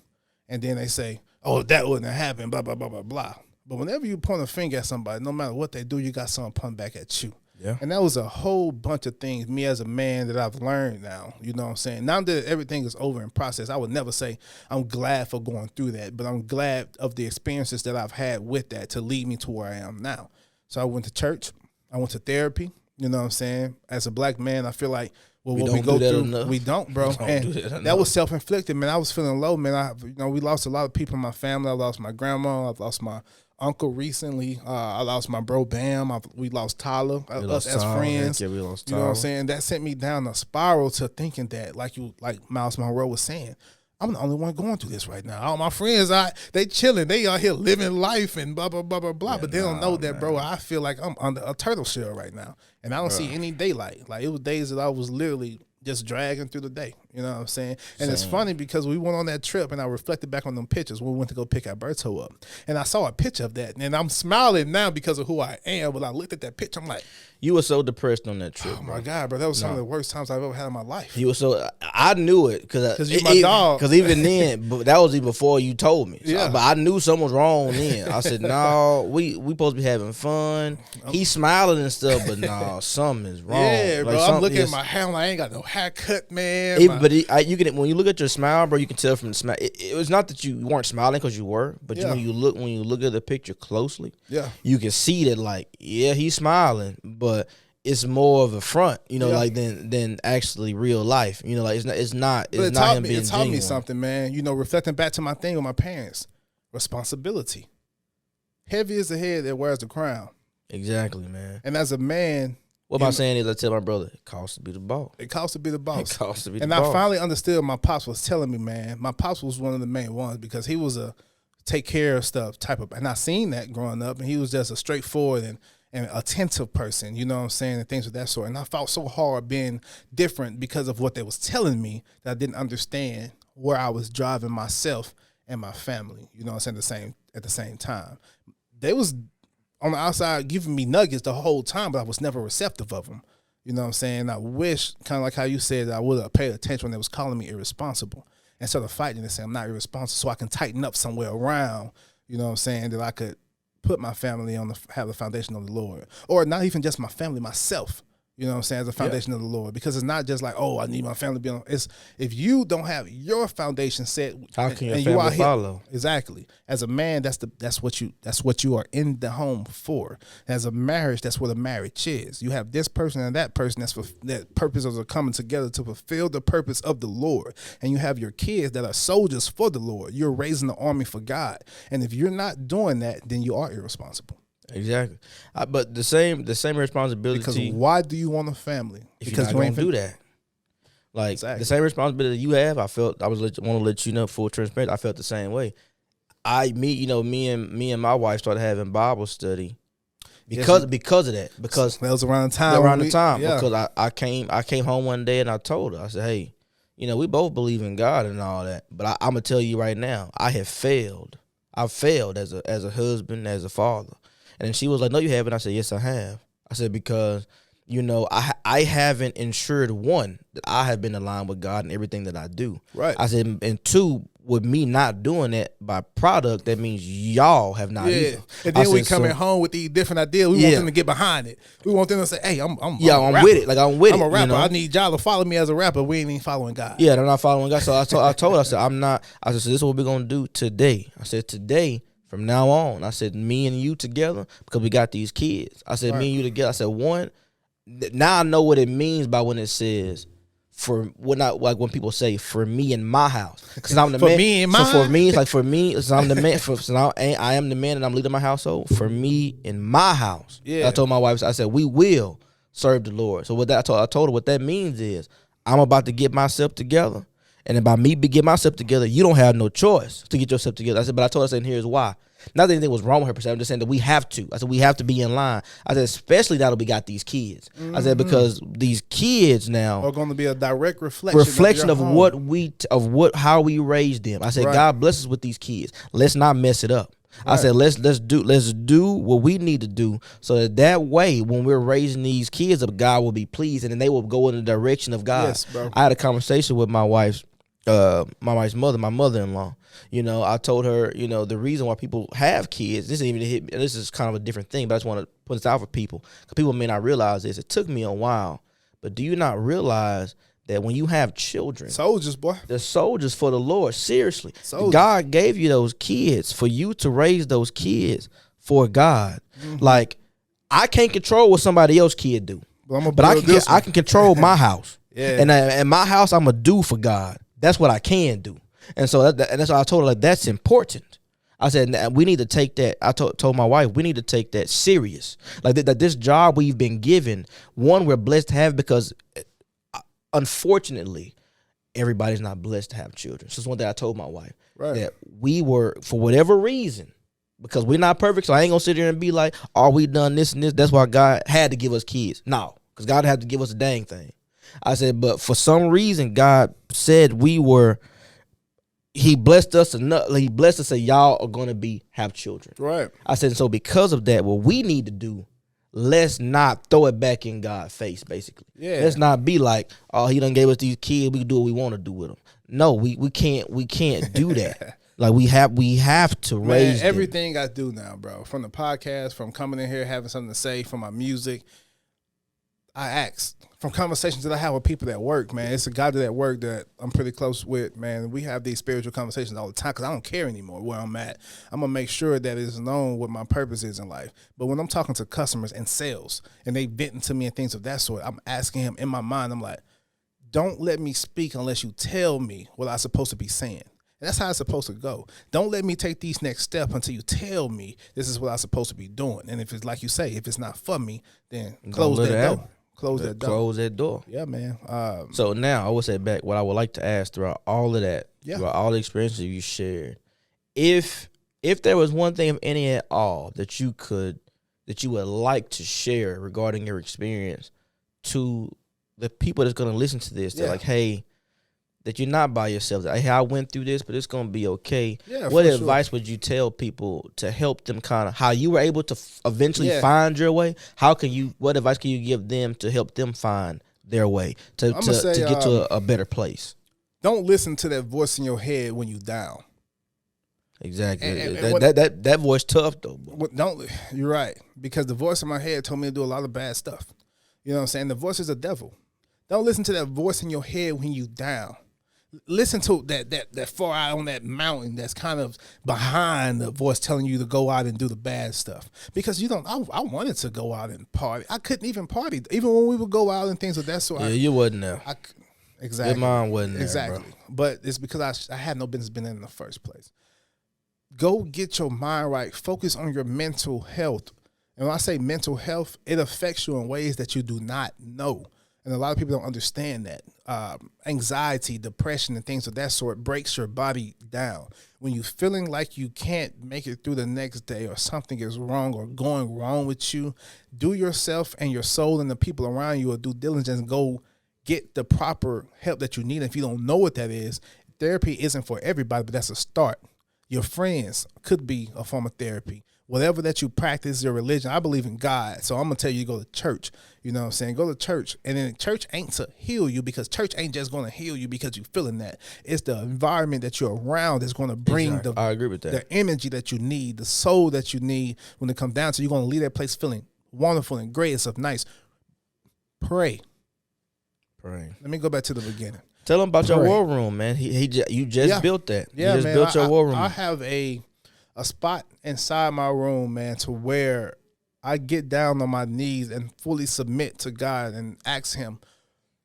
and then they say, oh, that wouldn't have happened, blah, blah, blah, blah, blah. But whenever you point a finger at somebody, no matter what they do, you got someone pointing back at you. Yeah. And that was a whole bunch of things, me as a man, that I've learned now. You know what I'm saying? Now that everything is over in process, I would never say I'm glad for going through that, but I'm glad of the experiences that I've had with that to lead me to where I am now. So I went to church. I went to therapy. You know what I'm saying? As a black man, I feel like, well, what we go through, we don't, bro. And that was self-inflicted, man. I was feeling low, man. We lost a lot of people in my family. I lost my grandma. I lost my uncle recently. I lost my bro Bam. We lost Tyler. Us as friends. Yeah, we lost Tyler. You know what I'm saying? That sent me down a spiral to thinking that, like Miles Monroe was saying, I'm the only one going through this right now. All my friends, they chilling. They out here living life and blah, blah, blah, blah, blah. Yeah, but they don't know that, man. Bro, I feel like I'm under a turtle shell right now. And I don't see any daylight. Like, it was days that I was literally just dragging through the day. You know what I'm saying? And it's funny because we went on that trip and I reflected back on them pictures when we went to go pick Alberto up. And I saw a picture of that. And I'm smiling now because of who I am. But I looked at that picture, I'm like, you were so depressed on that trip. Oh, my God, bro. That was some of the worst times I've ever had in my life. You were so, I knew it. Because you're my dog. Because even then, but that was even before you told me. So, yeah. But I knew something was wrong then. I said, no, we supposed to be having fun. He's smiling and stuff, but no, something is wrong. Yeah, bro. I'm looking at my hair. I ain't got no haircut, man. You can, when you look at your smile, bro, you can tell from the smile. It was not that you weren't smiling because you were, but when you look at the picture closely, you can see that, like, yeah, he's smiling, but it's more of a front, like than actually real life. Like it's not him being genuine. It taught me something, man. Reflecting back to my thing with my parents, responsibility. Heavy is the head that wears the crown. Exactly, man. And as a man, what I'm saying is, I tell my brother, it costs to be the boss. It costs to be the boss. It costs to be the boss. boss. And I finally understood what my pops was telling me, man. My pops was one of the main ones because he was a take care of stuff type of, and I seen that growing up, and he was just a straightforward and attentive person, you know what I'm saying, and things of that sort. And I fought so hard being different because of what they was telling me that I didn't understand where I was driving myself and my family, you know what I'm saying, at the same time. They was on the outside giving me nuggets the whole time, but I was never receptive of them. You know what I'm saying? I wish, kind of like how you said, that I would have paid attention when they was calling me irresponsible instead of fighting and saying I'm not irresponsible, so I can tighten up somewhere around, you know what I'm saying, that I could put my family have the foundation of the Lord. Or not even just my family, myself. You know what I'm saying? As a foundation of the Lord. Because it's not just like, oh, I need my family to be on. It's if you don't have your foundation set, how can your family follow? Exactly. As a man, that's what you are in the home for. As a marriage, that's what a marriage is. You have this person and that person. That's for that purposes are coming together to fulfill the purpose of the Lord. And you have your kids that are soldiers for the Lord. You're raising the army for God. And if you're not doing that, then you are irresponsible. Exactly, but the same responsibility. Because why do you want a family? Because you don't do that. Like the same responsibility you have, I felt. I want to let you know, full transparent. I felt the same way. Me and my wife started having Bible study because of that. Because that was around the time. Because I came home one day and I told her, I said, hey, we both believe in God and all that, but I'm gonna tell you right now, I have failed. I've failed as a husband, as a father. And she was like, no, you haven't. I said, yes, I have. I said, because, I haven't ensured, one, that I have been aligned with God in everything that I do. Right. I said, and two, with me not doing that by product, that means y'all have not either. And then we coming home with these different ideas. We want them to get behind it. We want them to say, hey, I'm with it. Like, I'm with it. I'm a rapper. I need y'all to follow me as a rapper. We ain't even following God. Yeah, they're not following God. So I told her, I said, I'm not. I said, so this is what we're going to do today. I said, today, from now on, I said, me and you together, because we got these kids. I said, me and you together. I said, one, now I know what it means by when it says, when people say, for me in my house. Because I'm the man. Me in my So for me, it's like, for me, so I'm the man. So now I am the man and I'm leading my household. For me in my house. Yeah. I told my wife, I said, we will serve the Lord. So I told her what that means is, I'm about to get myself together. And then by me get myself together, you don't have no choice to get yourself together. I said, but I told her, I said, and here's why. Not that anything was wrong with her per se. I'm just saying that we have to. I said, we have to be in line. I said, especially now that we got these kids. I said, because these kids now are going to be a direct reflection of how we raised them. I said, God bless us with these kids. Let's not mess it up. I said let's do what we need to do so that way when we're raising these kids up, God will be pleased and then they will go in the direction of God. Yes, bro. I had a conversation with my wife's mother, my mother-in-law. You know, I told her, you know, the reason why people have kids, this is kind of a different thing, but I just want to put this out for people because people may not realize this. It took me a while, but do you not realize that when you have children, soldiers, boy, they're soldiers for the Lord. Seriously, soldiers. God gave you those kids for you to raise those kids for God. Like I can't control what somebody else's kid do, but I can control my house. And my house, I'm gonna do for God. That's what I can do. And so that's why I told her, like, that's important. I said, we need to take that. I told my wife, we need to take that serious. Like that this job we've been given, one, we're blessed to have because unfortunately, everybody's not blessed to have children. So it's one thing I told my wife. Right. That we were, for whatever reason, because we're not perfect, so I ain't going to sit there and be like, oh, we done this and this. That's why God had to give us kids. No, because God had to give us a dang thing. I said, but for some reason, God said He blessed us enough. He blessed us that y'all are going to have children. Right. I said, so because of that, what we need to do, let's not throw it back in God's face, basically. Yeah. Let's not be like, oh, he done gave us these kids. We can do what we want to do with them. No, we can't do that. Like we have to raise everything I do now, bro. From the podcast, from coming in here, having something to say, from my music, I ask. From conversations that I have with people that work, man, it's a guy that work that I'm pretty close with, man. We have these spiritual conversations all the time because I don't care anymore where I'm at. I'm going to make sure that it's known what my purpose is in life. But when I'm talking to customers and sales and they venting to me and things of that sort, I'm asking him in my mind, I'm like, don't let me speak unless you tell me what I'm supposed to be saying. And that's how it's supposed to go. Don't let me take these next steps until you tell me this is what I'm supposed to be doing. And if it's like you say, if it's not for me, then close that door. Close that door. Yeah, man. So now I would say back what I would like to ask throughout all of that, throughout all the experiences you shared, if there was one thing of any at all that you would like to share regarding your experience to the people that's going to listen to this, they're like, hey, that you're not by yourself. That, hey, I went through this, but it's going to be okay. Yeah, what advice would you tell people to help them kind of, how you were able to eventually find your way? What advice can you give them to help them find their way to get to a better place? Don't listen to that voice in your head when you're down. Exactly. That voice tough though. You're right. Because the voice in my head told me to do a lot of bad stuff. You know what I'm saying? The voice is a devil. Don't listen to that voice in your head when you down. Listen to that far out on that mountain that's kind of behind the voice telling you to go out and do the bad stuff. Because I wanted to go out and party. I couldn't even party. Even when we would go out and things of that sort. Yeah, you wasn't there. Exactly. Your mind wasn't there, exactly. Bro. But it's because I had no business being in the first place. Go get your mind right. Focus on your mental health. And when I say mental health, it affects you in ways that you do not know. And a lot of people don't understand that. Anxiety, depression, and things of that sort breaks your body down. When you're feeling like you can't make it through the next day or something is wrong or going wrong with you, do yourself and your soul and the people around you a due diligence and go get the proper help that you need. And if you don't know what that is, therapy isn't for everybody, but that's a start. Your friends could be a form of therapy. Whatever that you practice, your religion, I believe in God. So I'm going to tell you to go to church. You know what I'm saying? Go to church. And then church ain't to heal you because church ain't just going to heal you because you're feeling that. It's the environment that you're around that's going to bring I agree with that. The energy that you need, the soul that you need when it comes down to you're going to leave that place feeling wonderful and great and stuff nice. Pray. Let me go back to the beginning. Tell them about your war room, man. You just built that. Yeah, you just built your war room. I have a spot inside my room, man, to where I get down on my knees and fully submit to God and ask him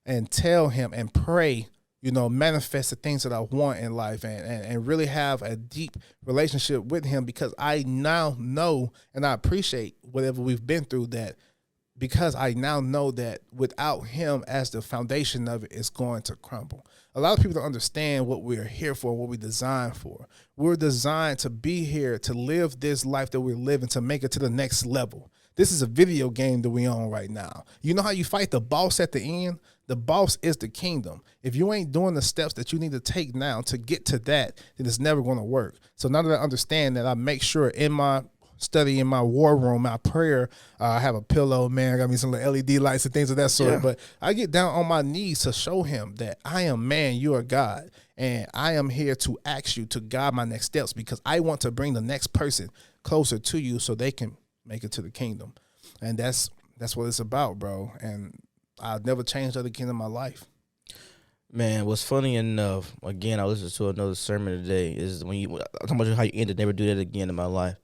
and tell him and pray, manifest the things that I want in life and really have a deep relationship with him because I now know and I appreciate whatever we've been through that because I now know that without him as the foundation of it, it's going to crumble. A lot of people don't understand what we're here for, what we're designed for. We're designed to be here, to live this life that we're living, to make it to the next level, This is a video game that we on right now. You know how you fight the boss at the end? The boss is the kingdom. If you ain't doing the steps that you need to take now to get to that, then it's never going to work. So now that I understand that, I make sure in my study, in my war room, my prayer, I have a pillow, man. I got me some LED lights and things of that sort. Yeah. But I get down on my knees to show him that I am man, you are God. And I am here to ask you to guide my next steps, because I want to bring the next person closer to you so they can make it to the kingdom. And that's what it's about, bro. And I've never changed that again in my life. Man, what's funny enough, again, I listened to another sermon today, is when I'm talking about how you ended, never do that again in my life.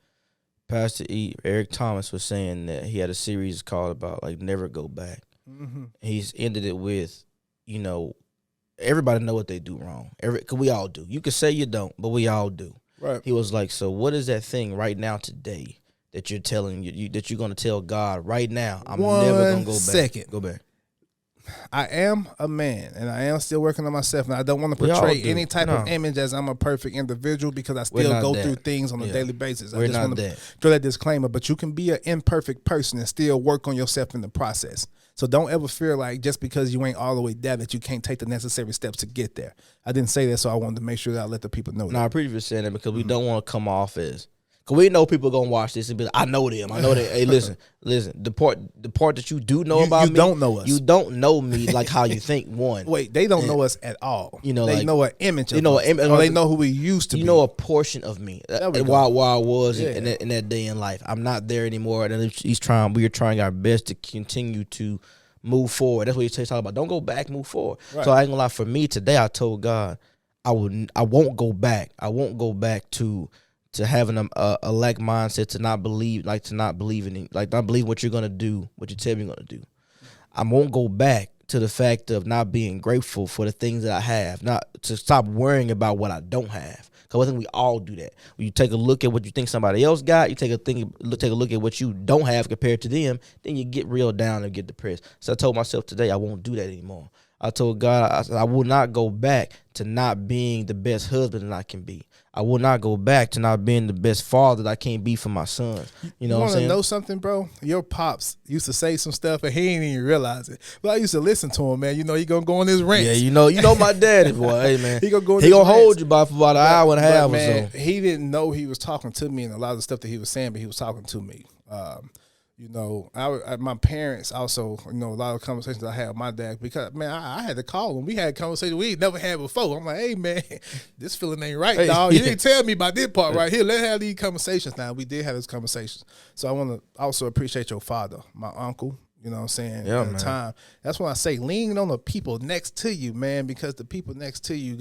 Pastor Eric Thomas was saying that he had a series called about, like, never go back. Mm-hmm. He's ended it with, you know, everybody know what they do wrong. Cause we all do. You can say you don't, but we all do. Right. He was like, so what is that thing right now today that you're telling you that you're going to tell God right now? I'm never going to go back. Second. Go back. I am a man, and I am still working on myself, and I don't want to portray any type of image as I'm a perfect individual, because I still go through things on a daily basis. I just want to throw that disclaimer, but you can be an imperfect person and still work on yourself in the process. So don't ever feel like just because you ain't all the way there that you can't take the necessary steps to get there. I didn't say that, so I wanted to make sure that I let the people know that. No, I appreciate you saying that, because we don't want to come off as, because we know people going to watch this and be like, I know them. I know that. Hey, listen. The part that you do know about me. You don't know us. You don't know me like how you think, one. Wait, they don't know us at all. You know, they know an image of us. Or they know who we used to be. You know a portion of me. While I was in that day in life. I'm not there anymore. And we are trying our best to continue to move forward. That's what he's talking about. Don't go back, move forward. Right. So I ain't gonna lie, for me today, I told God I won't go back. I won't go back to having a lack mindset, to not believe what you're gonna do, what you tell me you're gonna do. I won't go back to the fact of not being grateful for the things that I have, not to stop worrying about what I don't have. Because I think we all do that. When you take a look at what you think somebody else got, you take a look at what you don't have compared to them, then you get real down and get depressed. So I told myself today I won't do that anymore. I told God I will not go back to not being the best husband that I can be. I will not go back to not being the best father that I can't be for my sons. You know what I'm saying? You want to know something, bro? Your pops used to say some stuff and he didn't even realize it. But I used to listen to him, man. You know, he going to go on his rants. Yeah, you know my daddy, boy. Hey, man. He going to hold you by for about an hour and a half or so. He didn't know he was talking to me and a lot of the stuff that he was saying, but he was talking to me. You know, my parents also, you know, a lot of conversations I had with my dad, because, man, I had to call him. We had conversations we never had before. I'm like, hey, man, this feeling ain't right, dog. You didn't tell me about this part right here. Let's have these conversations now. We did have these conversations. So I want to also appreciate your father, my uncle, you know what I'm saying, at the time. That's when I say lean on the people next to you, man, because the people next to you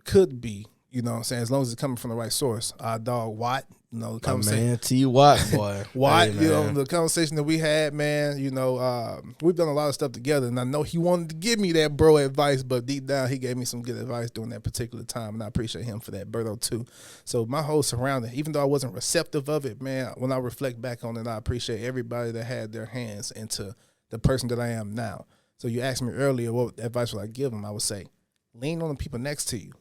could be, you know what I'm saying, as long as it's coming from the right source. Our dog, Watt, you know, the conversation. Man, T. Watt, boy. Watt, hey, you know, the conversation that we had, man, you know, we've done a lot of stuff together, and I know he wanted to give me that bro advice, but deep down, he gave me some good advice during that particular time, and I appreciate him for that, Berto, too. So my whole surrounding, even though I wasn't receptive of it, man, when I reflect back on it, I appreciate everybody that had their hands into the person that I am now. So you asked me earlier, what advice would I give him? I would say, lean on the people next to you.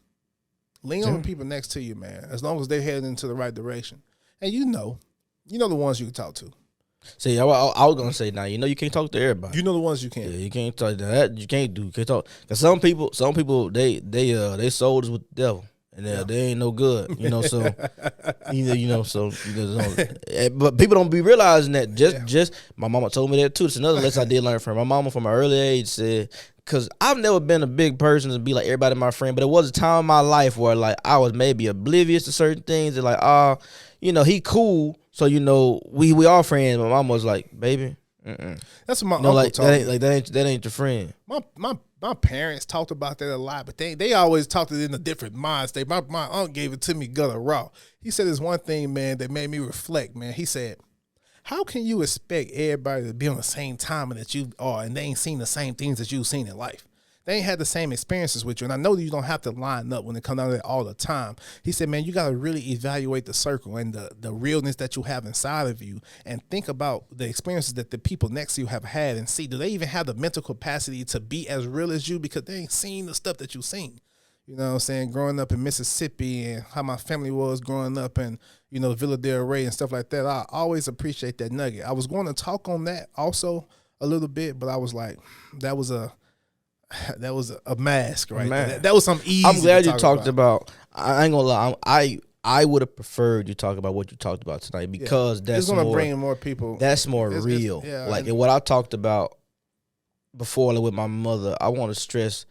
Lean on the people next to you, man, as long as they're heading into the right direction. And you know the ones you can talk to. See, I was going to say, now, you know you can't talk to everybody. You know the ones you can. Yeah, you can't talk to that. You can't talk. Because some people, they sold us with the devil. And they ain't no good, you know. So, but people don't be realizing that. Just my mama told me that too. It's another lesson I did learn from her. My mama from an early age said, because I've never been a big person to be like everybody my friend, but it was a time in my life where like I was maybe oblivious to certain things and like, he cool, so we all friends. My mama was like, baby, that's what my uncle told me. That ain't your friend. My parents talked about that a lot, but they always talked it in a different mind state. My uncle gave it to me gutter raw. He said there's one thing, man, that made me reflect, man. He said, how can you expect everybody to be on the same time that you are and they ain't seen the same things that you've seen in life? They ain't had the same experiences with you. And I know that you don't have to line up when it comes down to that all the time. He said, man, you got to really evaluate the circle and the realness that you have inside of you and think about the experiences that the people next to you have had and see, do they even have the mental capacity to be as real as you, because they ain't seen the stuff that you've seen. You know what I'm saying? Growing up in Mississippi and how my family was growing up in, Villa Del Rey and stuff like that. I always appreciate that nugget. I was going to talk on that also a little bit, but I was like, that was a mask right there. That was something easy. I'm glad you talked about. I ain't gonna lie. I would have preferred you talk about what you talked about tonight because that's it's gonna bring more people. That's more real. And what I talked about before, like with my mother, I want to stress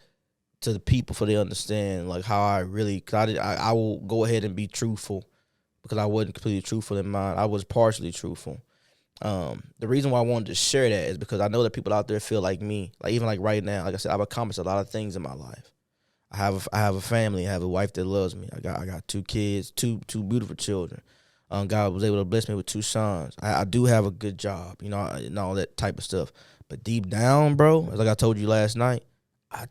to the people so they understand like how I really. Cause I will go ahead and be truthful because I wasn't completely truthful in mine. I was partially truthful. The reason why I wanted to share that is because I know that people out there feel like me. Like even like right now, like I said, I've accomplished a lot of things in my life. I have a family. I have a wife that loves me. I got 2 kids, two beautiful children. God was able to bless me with 2 sons. I do have a good job, and all that type of stuff. But deep down, bro, as like I told you last night, I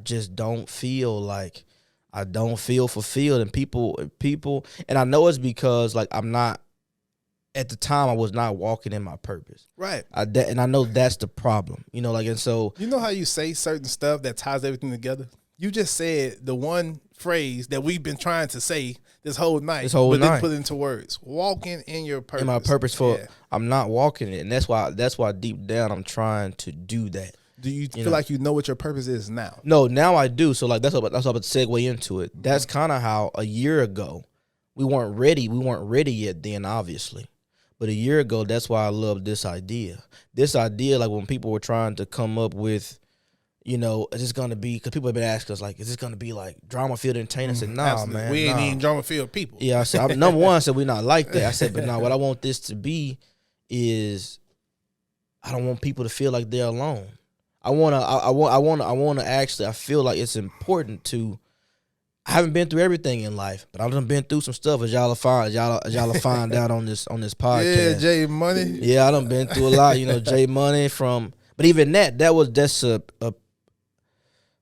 just don't feel like I don't feel fulfilled. And people, and I know it's because like I'm not. At the time, I was not walking in my purpose. Right. And I know that's the problem. And so. You know how you say certain stuff that ties everything together? You just said the one phrase that we've been trying to say this whole night. But then put it into words. Walking in your purpose. In my purpose I'm not walking it. And that's why deep down I'm trying to do that. Do you feel like you know what your purpose is now? No, now I do. So like that's what I'm about to segue into it. That's kind of how a year ago we weren't ready. We weren't ready yet then, obviously. But a year ago, that's why I loved this idea. This idea, like when people were trying to come up with, is this going to be, because people have been asking us, like, is this going to be like drama-filled entertainment? I said, nah, absolutely. Man. We ain't even drama-filled people. Yeah, I said, number one, I said, we're not like that. I said, but no, what I want this to be is I don't want people to feel like they're alone. I feel like it's important to, I haven't been through everything in life, but I've been through some stuff as y'all find out on this podcast. Yeah, J Money. Yeah, I done been through a lot, J Money but even that's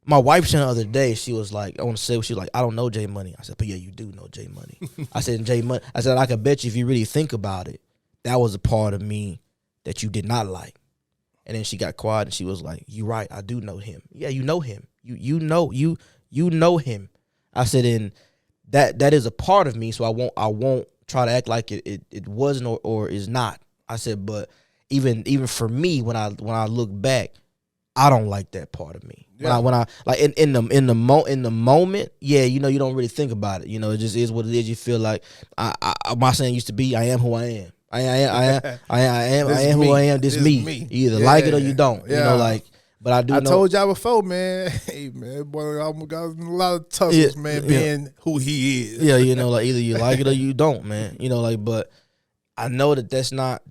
my wife said the other day, she was like, I want to say, she was like, I don't know J Money. I said, but yeah, you do know J Money. I said, J Money. I said, I could bet you if you really think about it, that was a part of me that you did not like. And then she got quiet and she was like, you right, I do know him. Yeah, you know him. You know him. I said, and that is a part of me, so I won't try to act like it wasn't or is not. I said, but even for me, when I look back, I don't like that part of me. Yeah. When I like in the moment, yeah, you don't really think about it. It just is what it is. You feel like my saying used to be, I am who I am. I am who I am. This me. You either like it or you don't. Yeah. But I know. Told y'all before, man. Hey, man, boy, I got a lot of tussles, man, being who he is. Yeah, like either you like it or you don't, man. But I know that's not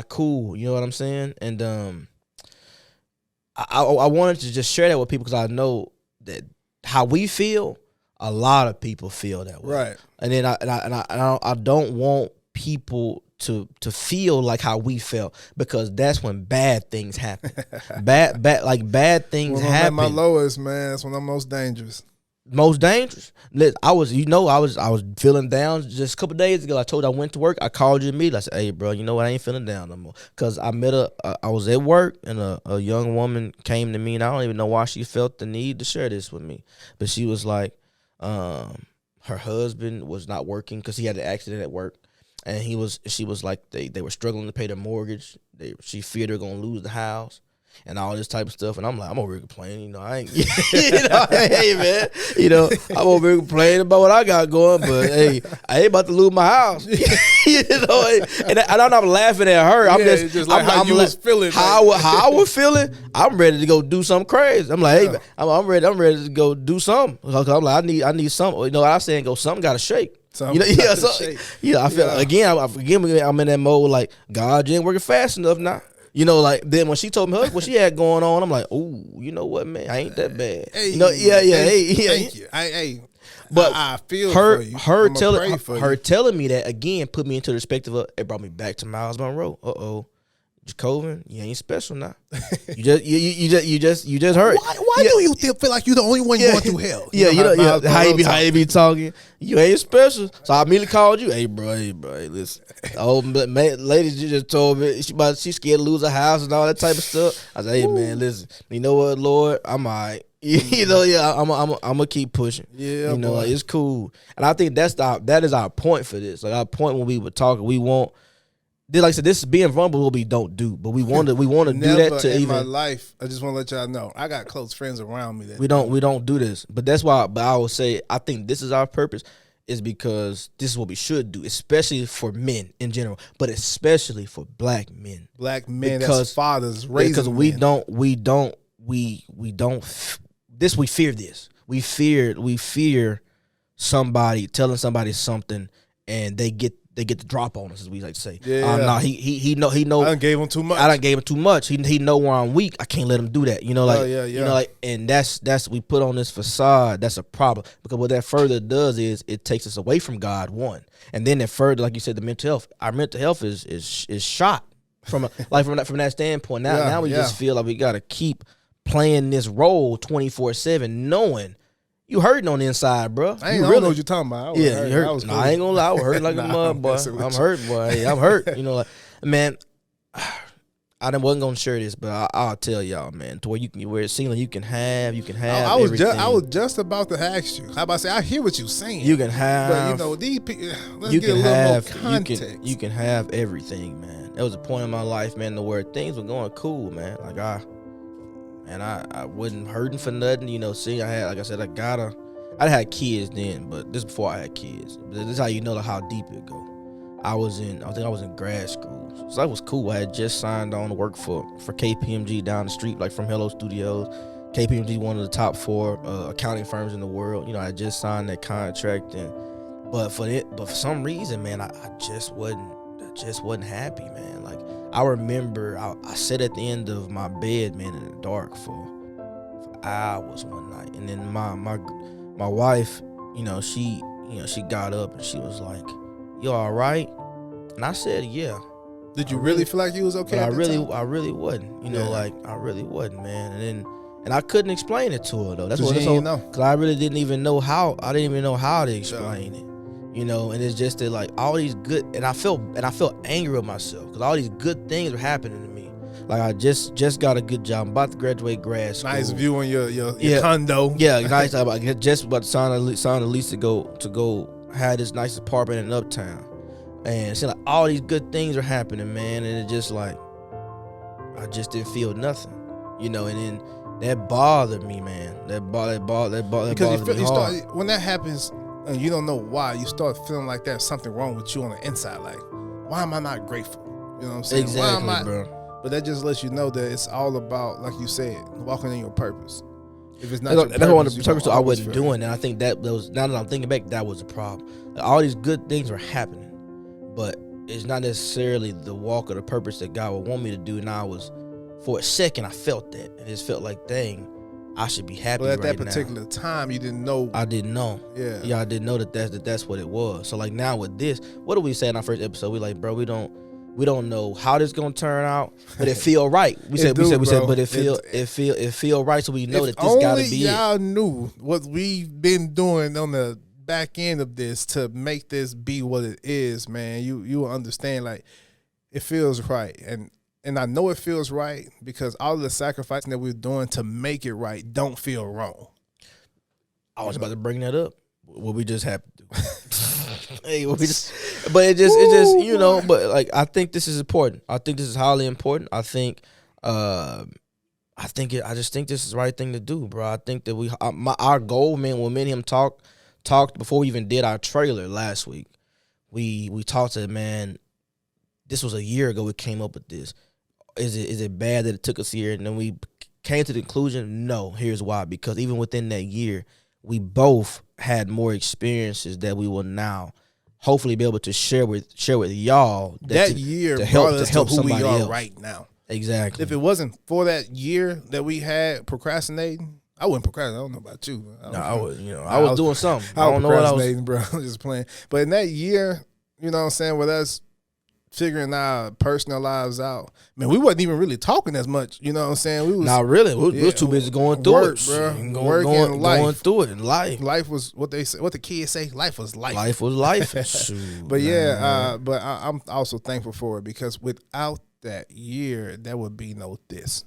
cool. You know what I'm saying? And I wanted to just share that with people because I know that how we feel, a lot of people feel that way. Right. And then I don't want people to feel like how we felt because that's when bad things happen. bad things happen. At my lowest, man, that's when I'm most dangerous. Most dangerous. I was feeling down just a couple of days ago. I told you I went to work. I called you immediately. I said, hey, bro, you know what? I ain't feeling down no more. Because I met I was at work and a young woman came to me and I don't even know why she felt the need to share this with me. But she was like, her husband was not working because he had an accident at work. And she was like, they were struggling to pay their mortgage. She feared they were going to lose the house and all this type of stuff. And I'm like, I'm over here complaining. I ain't, hey, man. I'm over here complaining about what I got going. But, hey, I ain't about to lose my house. And I'm not laughing at her. I'm just like how you was feeling. How I was feeling, I'm ready to go do something crazy. I'm like, hey, man, I'm ready to go do something. I'm like, I need something. I saying something got to shake. I feel like, again, I'm in that mode like God ain't working fast enough now. Then when she told me what she had going on, I'm like, oh, you know what, man, I ain't that bad. Hey, thank you. Hey, but I feel her her telling me that again put me into the perspective of it brought me back to Miles Monroe. Jacobin, you ain't special now. You just hurt. Why do you feel like you're the only one going through hell? How you be talking? You ain't special. So I immediately called you. Hey, bro, listen. Oh, lady just told me she scared to lose her house and all that type of stuff. I said, hey, man, listen. You know what, Lord? I'm all right. I'm gonna keep pushing. Yeah, you know, boy. like, it's cool, and I think that is our point for this. Like, our point when we were talking, we want. Like I said, this is being vulnerable. What we don't do, but we want to do that to in even. my life, I just want to let y'all know, I got close friends around me that we don't do this. But that's why. But I would say, I think this is our purpose, is because this is what we should do, especially for men in general, but especially for black men. Black men, as fathers, raising because we don't. We fear this. We fear somebody telling somebody something, and they get the drop on us, as we like to say. Yeah. No, he know. I done gave him too much. I done gave him too much. He know where I'm weak. I can't let him do that. You know, like, yeah. you know, like, and that's we put on this facade. That's a problem, because what that further does is it takes us away from God, one, and then it further, like you said, the mental health. Our mental health is shot from that standpoint. Now we just feel like we gotta keep playing this role 24/7, knowing you hurting on the inside, bro. I don't know what you're talking about. You hurt. I ain't gonna lie, I was hurt like a mud, boy. I'm hurt, boy. Hey, I'm hurt. You know, like, man, wasn't gonna share this, but I'll tell y'all, man, to where it seems like you can have. I was just about to ask you. How about say I hear what you're saying. You can have, but you know, these people. Let's get a little more context. You can have everything, man. There was a point in my life, man, where things were going cool, man. Like, I wasn't hurting for nothing, you know. See, I had kids then, but this before I had kids. But this is how you know, like, how deep it go. I think I was in grad school, so that was cool. I had just signed on to work for KPMG down the street, like, from Hello Studios. KPMG, one of the top 4 accounting firms in the world. You know, I just signed that contract, but for some reason, man, I just wasn't happy, man. Like, I remember I sat at the end of my bed, man, in the dark for hours one night, and then my wife, you know, she got up and she was like, "You all right?" And I said, "Yeah." Did you really feel like you was okay? I really wasn't. You know, like, I really wasn't, man. And I couldn't explain it to her, though. That's what it's all. Because I really didn't even know how. I didn't even know how to explain it. You know, and it's just that, like, all these good, and I felt angry with myself because all these good things were happening to me. Like, I just got a good job. I'm about to graduate grad school. Nice view on your condo. Yeah, nice. Just about to sign a lease to go have this nice apartment in Uptown, and it seemed like all these good things are happening, man. And it just, like, I just didn't feel nothing, you know. And then that bothered me, man. That bothered me hard. When that happens, and you don't know why, you start feeling like there's something wrong with you on the inside. Like, why am I not grateful? You know what I'm saying? Exactly, bro. But that just lets you know that it's all about, like you said, walking in your purpose. If it's not that's what I wasn't doing, and I think that was, now that I'm thinking back, that was the problem. Like, all these good things were happening, but it's not necessarily the walk or the purpose that God would want me to do. And for a second, I felt that. It just felt like, dang, I should be happy right now. But at that particular time, you didn't know. I didn't know. Yeah, I didn't know that's what it was. So, like, now with this, what did we say in our first episode? We like, bro, we don't know how this gonna turn out, but it feel right. We said, but it feel right, so we know that this gotta be it. If only y'all knew what we've been doing on the back end of this to make this be what it is, man. You will understand, like, it feels right, and I know it feels right because all of the sacrificing that we're doing to make it right don't feel wrong. I was about to bring that up. What we just happened to do. But it just, you know, but, like, I think this is important. I think this is highly important. I just think this is the right thing to do, bro. I think that our goal, man, when me and him talked before we even did our trailer last week, we talked to, man, this was a year ago we came up with this. Is it bad that it took us a year? And then we came to the conclusion, no, here's why. Because even within that year, we both had more experiences that we will now hopefully be able to share with y'all. That year brought us to who we are right now. Exactly. If it wasn't for that year that we had procrastinating, I wouldn't procrastinate. I don't know about you. I was doing something. I don't know what I was, bro. I was just playing. But in that year, you know what I'm saying, with us figuring our personal lives out, man, we wasn't even really talking as much. You know what I'm saying? We was not really. We was too busy going through it, bro. Going through it in life. Life was what they say. What the kids say. Life was life. Life was life. Shoot, but but I'm also thankful for it because without that year, there would be no this.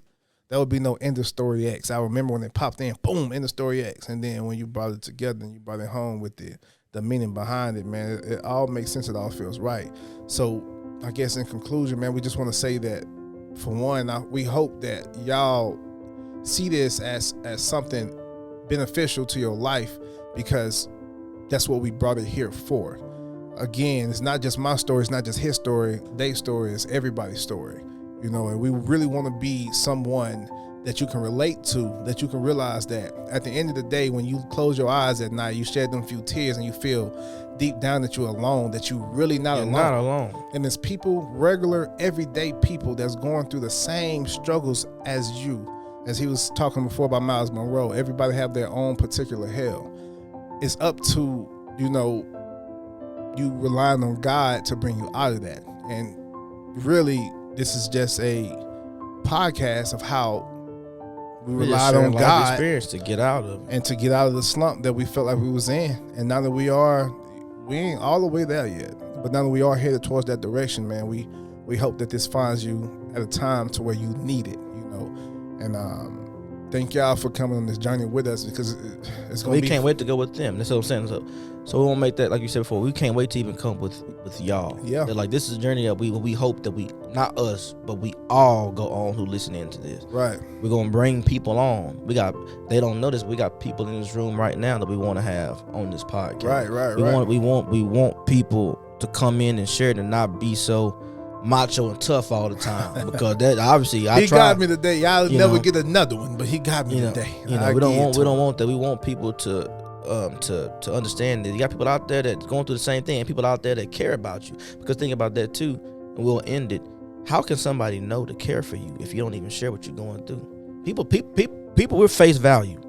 there would be no INDaSTRY-X. I remember when it popped in, boom, INDaSTRY-X. And then when you brought it together and you brought it home with the meaning behind it, man, it all makes sense. It all feels right. So I guess in conclusion, man, we just want to say that, for one, we hope that y'all see this as something beneficial to your life, because that's what we brought it here for. Again, it's not just my story. It's not just his story. Their story is everybody's story. You know, and we really want to be someone that you can relate to, that you can realize that at the end of the day, when you close your eyes at night, you shed them few tears and you feel deep down that you're alone, that you're really not alone. Not alone. And there's people, regular, everyday people that's going through the same struggles as you. As he was talking before about Miles Monroe, everybody have their own particular hell. It's up to, you relying on God to bring you out of that. And really, this is just a podcast of how we relied on God experience to get out of and to get out of the slump that we felt like we was in. And now that we ain't all the way there yet, but now that we are headed towards that direction, man, we hope that this finds you at a time to where you need it, And thank y'all for coming on this journey with us, because it's gonna we can't wait to go with them. That's what I'm saying. So we won't make that, like you said before, we can't wait to even come with y'all. Yeah. That, like, this is a journey that we hope that not us, but we all go on who listen into this. Right. We're gonna bring people on. They don't know this, we got people in this room right now that we want to have on this podcast. Right. We want people to come in and share it and not be so macho and tough all the time, because that obviously he got me today. Y'all never get another one, but he got me today. We don't want that. We want people to understand that you got people out there that's going through the same thing, and people out there that care about you. Because think about that too, and we'll end it. How can somebody know to care for you if you don't even share what you're going through? People with face value.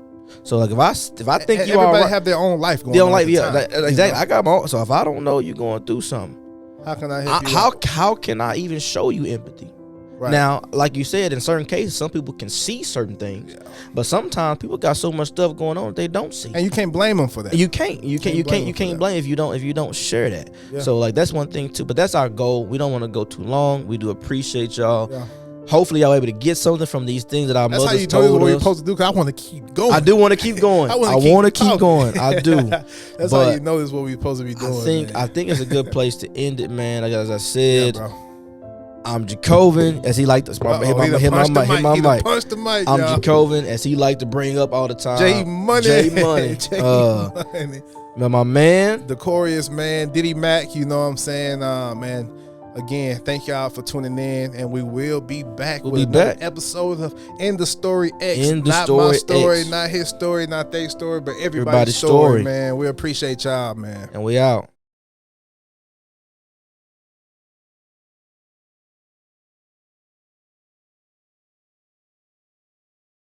So like if I think you everybody have their own life going on. Exactly. I got my own. So if I don't know you're going through something, how can I help you? How can I even show you empathy? Right. Now, like you said, in certain cases, some people can see certain things, but sometimes people got so much stuff going on that they don't see, and you can't blame them for that. You can't blame if you don't share that. Yeah. So like that's one thing too. But that's our goal. We don't want to go too long. We do appreciate y'all. Yeah. Hopefully y'all able to get something from these things that our mothers told us. That's how you know what you're supposed to do, because I want to keep going. I do want to keep going. I want to keep going. I do. That's how you know this is what we're supposed to be doing. I think it's a good place to end it, man. Like as I said, I'm Jacobin, as he liked to hit my mic. I'm Jacobin, as he liked to bring up all the time. J Money. My man, the Corious man, Diddy Mac. You know what I'm saying, man. Again, thank y'all for tuning in, and we will be back with another episode of INDaSTRY-X. Not my story, not his story, not their story, but everybody's story, man. We appreciate y'all, man. And we out.